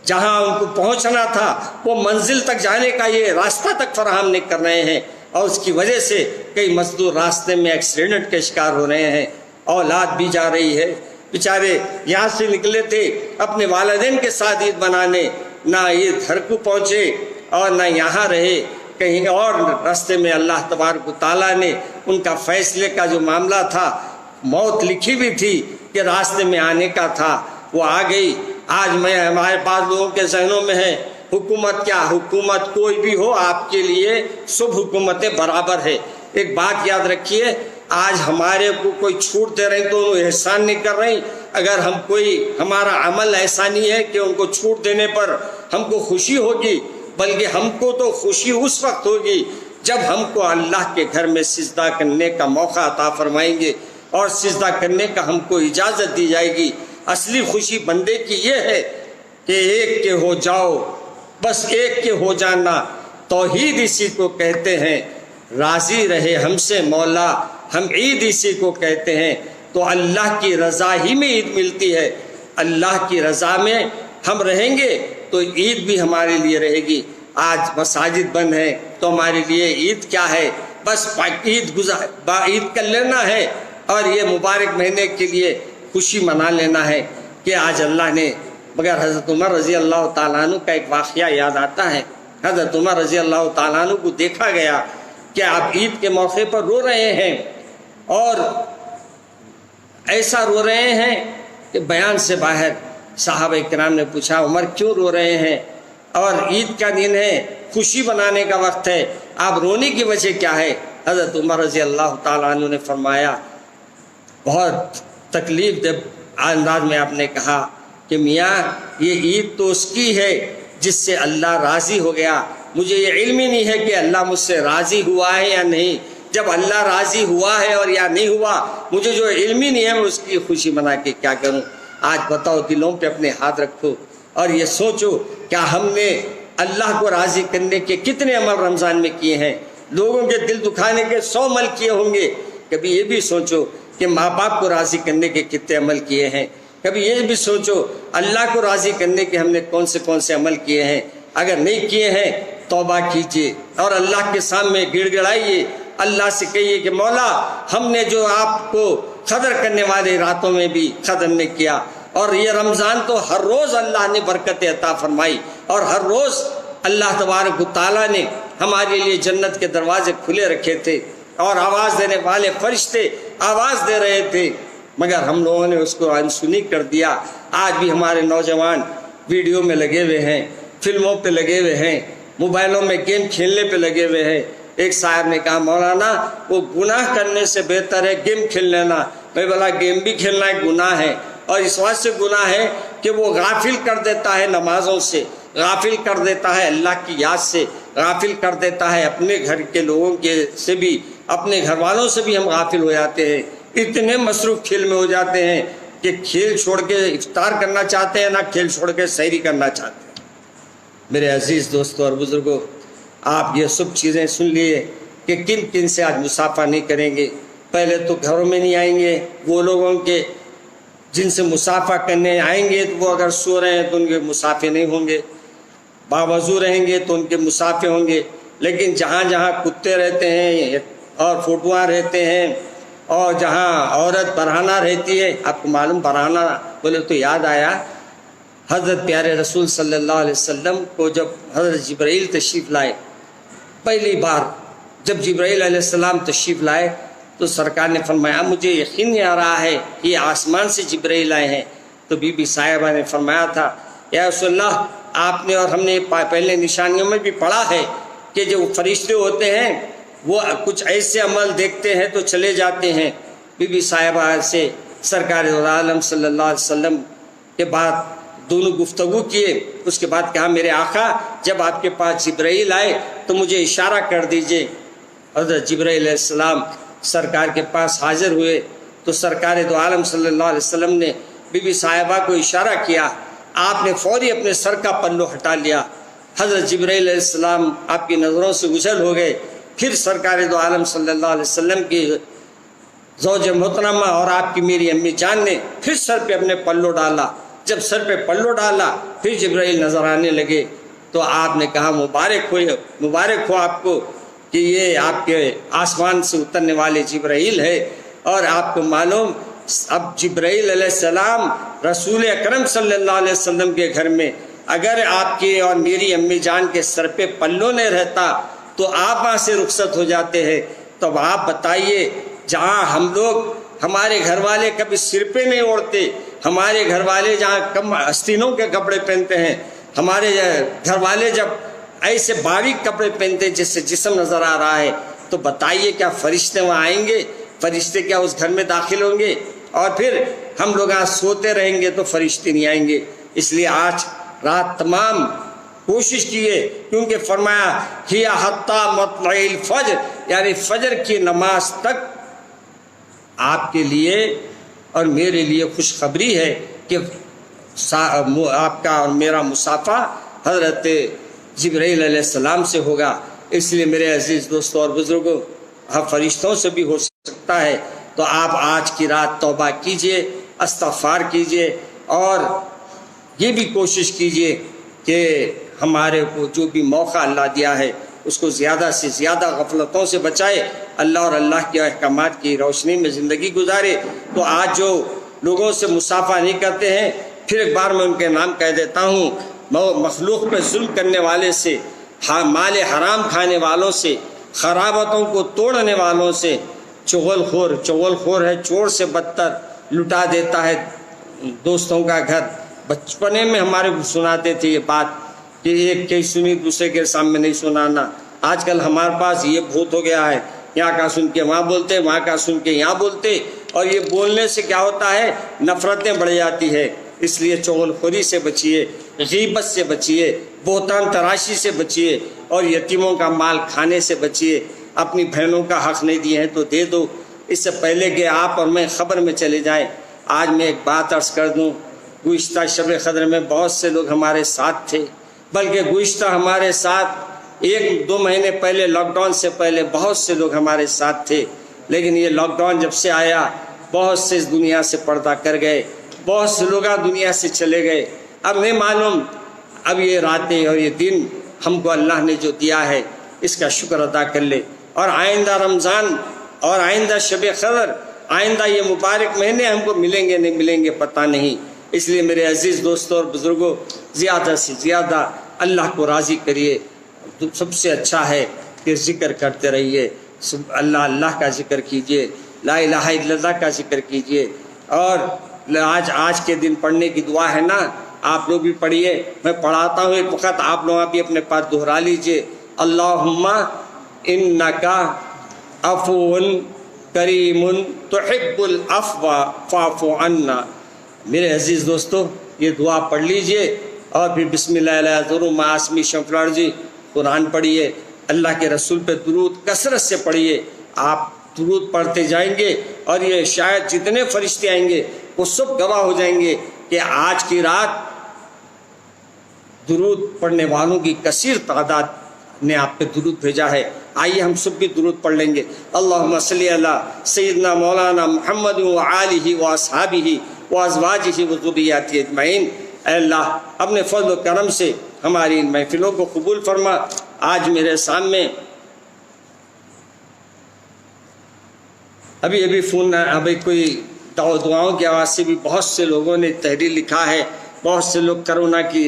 جہاں ان کو پہنچنا تھا وہ منزل تک جانے کا یہ راستہ تک فراہم نہیں کر رہے ہیں، اور اس کی وجہ سے کئی مزدور راستے میں ایکسیڈنٹ کے شکار ہو رہے ہیں، اولاد بھی جا رہی ہے۔ بیچارے یہاں سے نکلے تھے اپنے والدین کے ساتھ عید منانے، نہ عید گھر کو پہنچے اور نہ یہاں رہے، کہیں اور راستے میں اللہ تبارک و تعالیٰ نے ان کا فیصلے کا جو معاملہ تھا، موت لکھی بھی تھی کہ راستے میں آنے کا تھا، وہ آ گئی۔ آج ہمارے پاس لوگوں کے ذہنوں میں ہے حکومت کیا، حکومت کوئی بھی ہو آپ کے لیے سب حکومتیں برابر ہے۔ ایک بات یاد رکھیے، آج ہمارے کو کوئی چھوٹ دے رہے ہیں تو انہوں احسان نہیں کر رہے۔ اگر ہم کوئی ہمارا عمل ایسا نہیں ہے کہ ان کو چھوٹ دینے پر ہم کو خوشی ہوگی، بلکہ ہم کو تو خوشی اس وقت ہوگی جب ہم کو اللہ کے گھر میں سجدہ کرنے کا موقع عطا فرمائیں گے اور سجدہ کرنے کا ہم کو اجازت دی جائے گی۔ اصلی خوشی بندے کی یہ ہے کہ ایک کے ہو جاؤ، بس ایک کے ہو جانا، توحید اسی کو کہتے ہیں۔ راضی رہے ہم سے مولا، ہم عید اسی کو کہتے ہیں۔ تو اللہ کی رضا ہی میں عید ملتی ہے، اللہ کی رضا میں ہم رہیں گے تو عید بھی ہمارے لیے رہے گی۔ آج مساجد بند ہیں تو ہمارے لیے عید کیا ہے؟ بس عید کر لینا ہے اور یہ مبارک مہینے کے لیے خوشی منا لینا ہے کہ آج اللہ نے۔ مگر حضرت عمر رضی اللہ تعالیٰ عنہ کا ایک واقعہ یاد آتا ہے۔ حضرت عمر رضی اللہ تعالیٰ عنہ کو دیکھا گیا کہ آپ عید کے موقع پر رو رہے ہیں، اور ایسا رو رہے ہیں کہ بیان سے باہر۔ صحابہ کرام نے پوچھا، عمر کیوں رو رہے ہیں؟ اور عید کا دن ہے، خوشی منانے کا وقت ہے، آپ رونے کی وجہ کیا ہے؟ حضرت عمر رضی اللہ تعالیٰ عنہ نے فرمایا، بہت تکلیف دہ انداز میں آپ نے کہا کہ میاں یہ عید تو اس کی ہے جس سے اللہ راضی ہو گیا، مجھے یہ علم ہی نہیں ہے کہ اللہ مجھ سے راضی ہوا ہے یا نہیں۔ جب اللہ راضی ہوا ہے اور یا نہیں ہوا، مجھے جو علم ہی نہیں ہے میں اس کی خوشی منا کے کیا کروں۔ آج بتاؤ، دلوں پہ اپنے ہاتھ رکھو اور یہ سوچو، کیا ہم نے اللہ کو راضی کرنے کے کتنے عمل رمضان میں کیے ہیں؟ لوگوں کے دل دکھانے کے 100 عمل کیے ہوں گے۔ کبھی یہ بھی سوچو کہ ماں باپ کو راضی کرنے کے کتنے عمل کیے ہیں؟ کبھی یہ بھی سوچو اللہ کو راضی کرنے کے ہم نے کون سے عمل کیے ہیں؟ اگر نہیں کیے ہیں توبہ کیجئے اور اللہ کے سامنے گڑ گڑائیے، اللہ سے کہیے کہ مولا ہم نے جو آپ کو قدر کرنے والے راتوں میں بھی قدر نہیں کیا، اور یہ رمضان تو ہر روز اللہ نے برکت عطا فرمائی، اور ہر روز اللہ تبارک و تعالیٰ نے ہمارے لیے جنت کے دروازے کھلے رکھے تھے، اور آواز دینے والے فرشتے آواز دے رہے تھے، مگر ہم لوگوں نے اس کو انسنی کر دیا۔ آج بھی ہمارے نوجوان ویڈیو میں لگے ہوئے ہیں، فلموں پہ لگے ہوئے ہیں، موبائلوں میں گیم کھیلنے پہ لگے ہوئے ہیں۔ ایک صاحب نے کہا مولانا وہ گناہ کرنے سے بہتر ہے گیم کھیل لینا۔ میں بولا گیم بھی کھیلنا ایک گناہ ہے، اور اس وجہ سے گناہ ہے کہ وہ غافل کر دیتا ہے نمازوں سے، غافل کر دیتا ہے اللہ کی یاد سے، غافل کر دیتا ہے اپنے گھر کے لوگوں کے سے بھی، اپنے گھر والوں سے بھی ہم غافل ہو جاتے ہیں۔ اتنے مصروف کھیل میں ہو جاتے ہیں کہ کھیل چھوڑ کے افطار کرنا چاہتے ہیں، نہ کھیل چھوڑ کے سحری کرنا چاہتے ہیں۔ میرے عزیز دوستوں اور بزرگوں، آپ یہ سب چیزیں سن لیے کہ کن کن سے آج مصافحہ نہیں کریں گے۔ پہلے تو گھروں میں نہیں آئیں گے، وہ لوگوں کے جن سے مصافحہ کرنے آئیں گے تو وہ اگر سو رہے ہیں تو ان کے مصافحے نہیں ہوں گے، باوضو رہیں گے تو ان کے مصافحے ہوں گے۔ لیکن جہاں جہاں کتے رہتے ہیں اور فوٹواں رہتے ہیں، اور جہاں عورت برہنہ رہتی ہے، آپ کو معلوم برہنہ بولے تو یاد آیا، حضرت پیارے رسول صلی اللہ علیہ وسلم کو جب حضرت جبرائیل تشریف لائے، پہلی بار جب جبرائیل علیہ السلام تشریف لائے تو سرکار نے فرمایا مجھے یقین نہیں آ رہا ہے کہ یہ آسمان سے جبرائیل آئے ہیں۔ تو بی بی صاحبہ نے فرمایا تھا یا رسول اللہ، آپ نے اور ہم نے پہلے نشانیوں میں بھی پڑھا ہے کہ جو فرشتے ہوتے ہیں وہ کچھ ایسے عمل دیکھتے ہیں تو چلے جاتے ہیں۔ بی بی صاحبہ سے سرکار عالم صلی اللہ علیہ وسلم کے بعد دونوں گفتگو کیے، اس کے بعد کہا میرے آقا جب آپ کے پاس جبرائیل آئے تو مجھے اشارہ کر دیجئے۔ حضرت جبرائیل علیہ السلام سرکار کے پاس حاضر ہوئے تو سرکار دو عالم صلی اللہ علیہ وسلم نے بی بی صاحبہ کو اشارہ کیا، آپ نے فوری اپنے سر کا پلو ہٹا لیا۔ حضرت جبرائیل علیہ السلام آپ کی نظروں سے اوجھل ہو گئے، پھر سرکار دو عالم صلی اللہ علیہ وسلم کی زوج محترمہ اور آپ کی میری امی جان نے پھر سر پہ اپنے پلو ڈالا۔ جب سر پہ پلو ڈالا پھر جبرائیل نظر آنے لگے تو آپ نے کہا مبارک ہو آپ کو کہ یہ آپ کے آسمان سے اترنے والے جبرائیل ہے۔ اور آپ کو معلوم اب جبرائیل علیہ السلام رسول اکرم صلی اللہ علیہ وسلم کے گھر میں اگر آپ کے اور میری امی جان کے سر پہ پلو نہیں رہتا تو آپ وہاں سے رخصت ہو جاتے ہیں۔ تو اب آپ بتائیے جہاں ہم لوگ ہمارے گھر والے کبھی سر پہ نہیں اوڑھتے، ہمارے گھر والے جہاں کم آستینوں کے کپڑے پہنتے ہیں، ہمارے گھر والے جب ایسے باریک کپڑے پہنتے ہیں جس سے جسم نظر آ رہا ہے، تو بتائیے کیا فرشتے وہاں آئیں گے؟ فرشتے کیا اس گھر میں داخل ہوں گے؟ اور پھر ہم لوگ یہاں سوتے رہیں گے تو فرشتے نہیں آئیں گے۔ اس لیے آج رات تمام کوشش کیے، کیونکہ فرمایا ہیا حتی مطلع الفجر، یعنی فجر کی نماز تک آپ کے لیے اور میرے لیے خوشخبری ہے کہ آپ کا اور میرا مصافحہ حضرت جبرائیل علیہ السلام سے ہوگا۔ اس لیے میرے عزیز دوستوں اور بزرگوں، فرشتوں سے بھی ہو سکتا ہے، تو آپ آج کی رات توبہ کیجئے، استغفار کیجئے، اور یہ بھی کوشش کیجئے کہ ہمارے کو جو بھی موقع اللہ دیا ہے اس کو زیادہ سے زیادہ غفلتوں سے بچائے، اللہ اور اللہ کے احکامات کی روشنی میں زندگی گزارے۔ تو آج جو لوگوں سے مصافحہ نہیں کرتے ہیں، پھر ایک بار میں ان کے نام کہہ دیتا ہوں، مخلوق پہ ظلم کرنے والے سے، مال حرام کھانے والوں سے، خرابتوں کو توڑنے والوں سے، چغل خور ہے، چور سے بدتر، لٹا دیتا ہے دوستوں کا گھر۔ بچپنے میں ہمارے کو سناتے تھے یہ بات کہ ایک کی سنی دوسرے کے سامنے نہیں سنانا۔ آج کل ہمارے پاس یہ بھوت ہو گیا ہے، یہاں کا سن کے وہاں بولتے، وہاں کا سن کے یہاں بولتے، اور یہ بولنے سے کیا ہوتا ہے؟ نفرتیں بڑھ جاتی ہے۔ اس لیے چغل خوری سے بچیے، غیبت سے بچیے، بہتان تراشی سے بچیے، اور یتیموں کا مال کھانے سے بچیے۔ اپنی بہنوں کا حق نہیں دیے ہیں تو دے دو۔ اس سے پہلے کہ آپ اور میں خبر میں چلے جائیں، آج میں ایک بات عرض کر دوں۔ گزشتہ شب قدر میں بہت سے لوگ ہمارے ساتھ تھے، بلکہ گزشتہ ہمارے ساتھ 1-2 مہینے پہلے لاک ڈاؤن سے پہلے بہت سے لوگ ہمارے ساتھ تھے، لیکن یہ لاک ڈاؤن جب سے آیا بہت سے اس دنیا سے پردہ کر گئے، بہت سے لوگ دنیا سے چلے گئے۔ اب نہیں معلوم، اب یہ راتیں اور یہ دن ہم کو اللہ نے جو دیا ہے اس کا شکر ادا کر لے، اور آئندہ رمضان اور آئندہ شب قدر، آئندہ یہ مبارک مہینے ہم کو ملیں گے نہیں ملیں گے پتہ نہیں۔ اس لیے میرے عزیز دوستوں اور بزرگوں، زیادہ سے زیادہ اللہ کو راضی کریے۔ سب سے اچھا ہے کہ ذکر کرتے رہیے، اللہ کا ذکر کیجیے، لا الہ الا اللہ کا ذکر کیجیے، اور آج کے دن پڑھنے کی دعا ہے نا، آپ لوگ بھی پڑھیے، میں پڑھاتا ہوں ایک وقت، آپ لوگ بھی اپنے پاس دہرا لیجیے۔ اللہم انکا عفو کریم تحب العفو فاعف عنا۔ میرے عزیز دوستو، یہ دعا پڑھ لیجئے، اور پھر بسم اللہ لا یضر مع اسمہ شیئا جی قرآن پڑھیے، اللہ کے رسول پہ درود کثرت سے پڑھیے۔ آپ درود پڑھتے جائیں گے اور یہ شاید جتنے فرشتے آئیں گے وہ سب گواہ ہو جائیں گے کہ آج کی رات درود پڑھنے والوں کی کثیر تعداد نے آپ پہ درود بھیجا ہے۔ آئیے ہم سب بھی درود پڑھ لیں گے۔ اللہم صلی علی سیدنا مولانا محمد وآلہ واصحابہ وازواجہ وذریاتہ اجمعین۔ اے اللہ اپنے فضل و کرم سے ہماری ان محفلوں کو قبول فرما۔ آج میرے سامنے ابھی فون کوئی دعاؤں کی آواز سے بھی بہت سے لوگوں نے تحریر لکھا ہے، بہت سے لوگ کرونا کی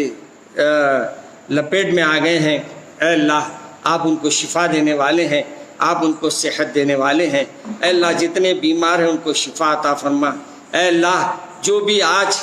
لپیٹ میں آ گئے ہیں۔ اے اللہ آپ ان کو شفا دینے والے ہیں، آپ ان کو صحت دینے والے ہیں۔ اے اللہ جتنے بیمار ہیں ان کو شفا عطا فرما۔ اے اللہ جو بھی آج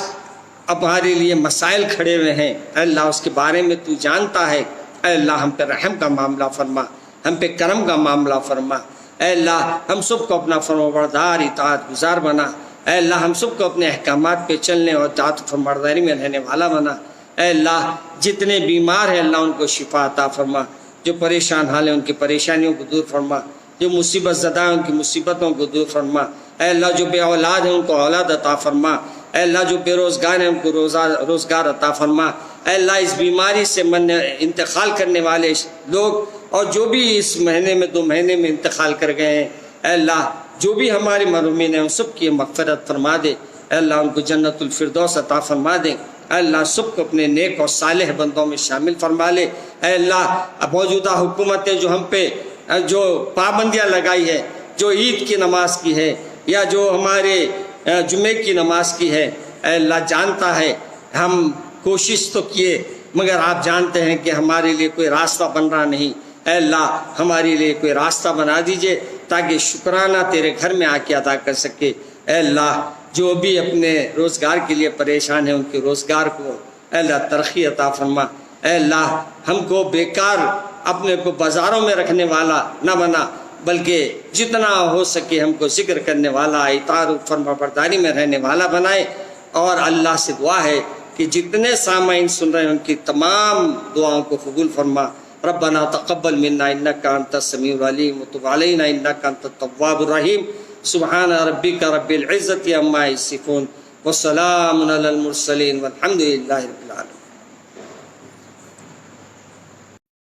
اب ہمارے لیے مسائل کھڑے ہوئے ہیں، اے اللہ اس کے بارے میں تو جانتا ہے۔ اے اللہ ہم پہ رحم کا معاملہ فرما، ہم پہ کرم کا معاملہ فرما۔ اے اللہ ہم سب کو اپنا فرمانبردار اطاعت گزار بنا۔ اے اللہ ہم سب کو اپنے احکامات پہ چلنے اور اطاعت و فرمانبرداری میں رہنے والا بنا۔ اے اللہ جتنے بیمار ہیں اللہ ان کو شفا عطا فرما، جو پریشان حال ہیں ان کی پریشانیوں کو دور فرما، جو مصیبت زدہ ہیں ان کی مصیبتوں کو دور فرما۔ اے اللہ جو بے اولاد ہیں ان کو اولاد عطا فرما۔ اے اللہ جو بے روزگار ہیں ان کو روزگار عطا فرما۔ اے اللہ اس بیماری سے انتقال کرنے والے لوگ اور جو بھی اس مہینے میں 2 مہینے میں انتقال کر گئے ہیں، اے اللہ جو بھی ہمارے مرحومین ہیں ان سب کی مغفرت فرما دے۔ اے اللہ ان کو جنت الفردوس عطا فرما دے۔ اے اللہ سب کو اپنے نیک اور صالح بندوں میں شامل فرما لے۔ اے اللہ موجودہ حکومتیں جو ہم پہ جو پابندیاں لگائی ہے، جو عید کی نماز کی ہے یا جو ہمارے جمعے کی نماز کی ہے، اے اللہ جانتا ہے ہم کوشش تو کیے مگر آپ جانتے ہیں کہ ہمارے لیے کوئی راستہ بن رہا نہیں۔ اے اللہ ہمارے لیے کوئی راستہ بنا دیجئے تاکہ شکرانہ تیرے گھر میں آ کے ادا کر سکے۔ اے اللہ جو بھی اپنے روزگار کے لیے پریشان ہیں ان کے روزگار کو اے اللہ ترقی عطا فرما۔ اے اللہ ہم کو بیکار اپنے کو بازاروں میں رکھنے والا نہ بنا، بلکہ جتنا ہو سکے ہم کو ذکر کرنے والا، اطاعت و فرمانبرداری میں رہنے والا بنائے۔ اور اللہ سے دعا ہے کہ جتنے سامعین سن رہے ہیں ان کی تمام دعاؤں کو قبول فرما۔ ربنا تقبل منا انک انت السمیع العلیم وتب علینا انک انت التواب الرحیم۔ سبحان ربک رب العزت عما یصفون وسلام علی المرسلین والحمد للہ رب العالمین۔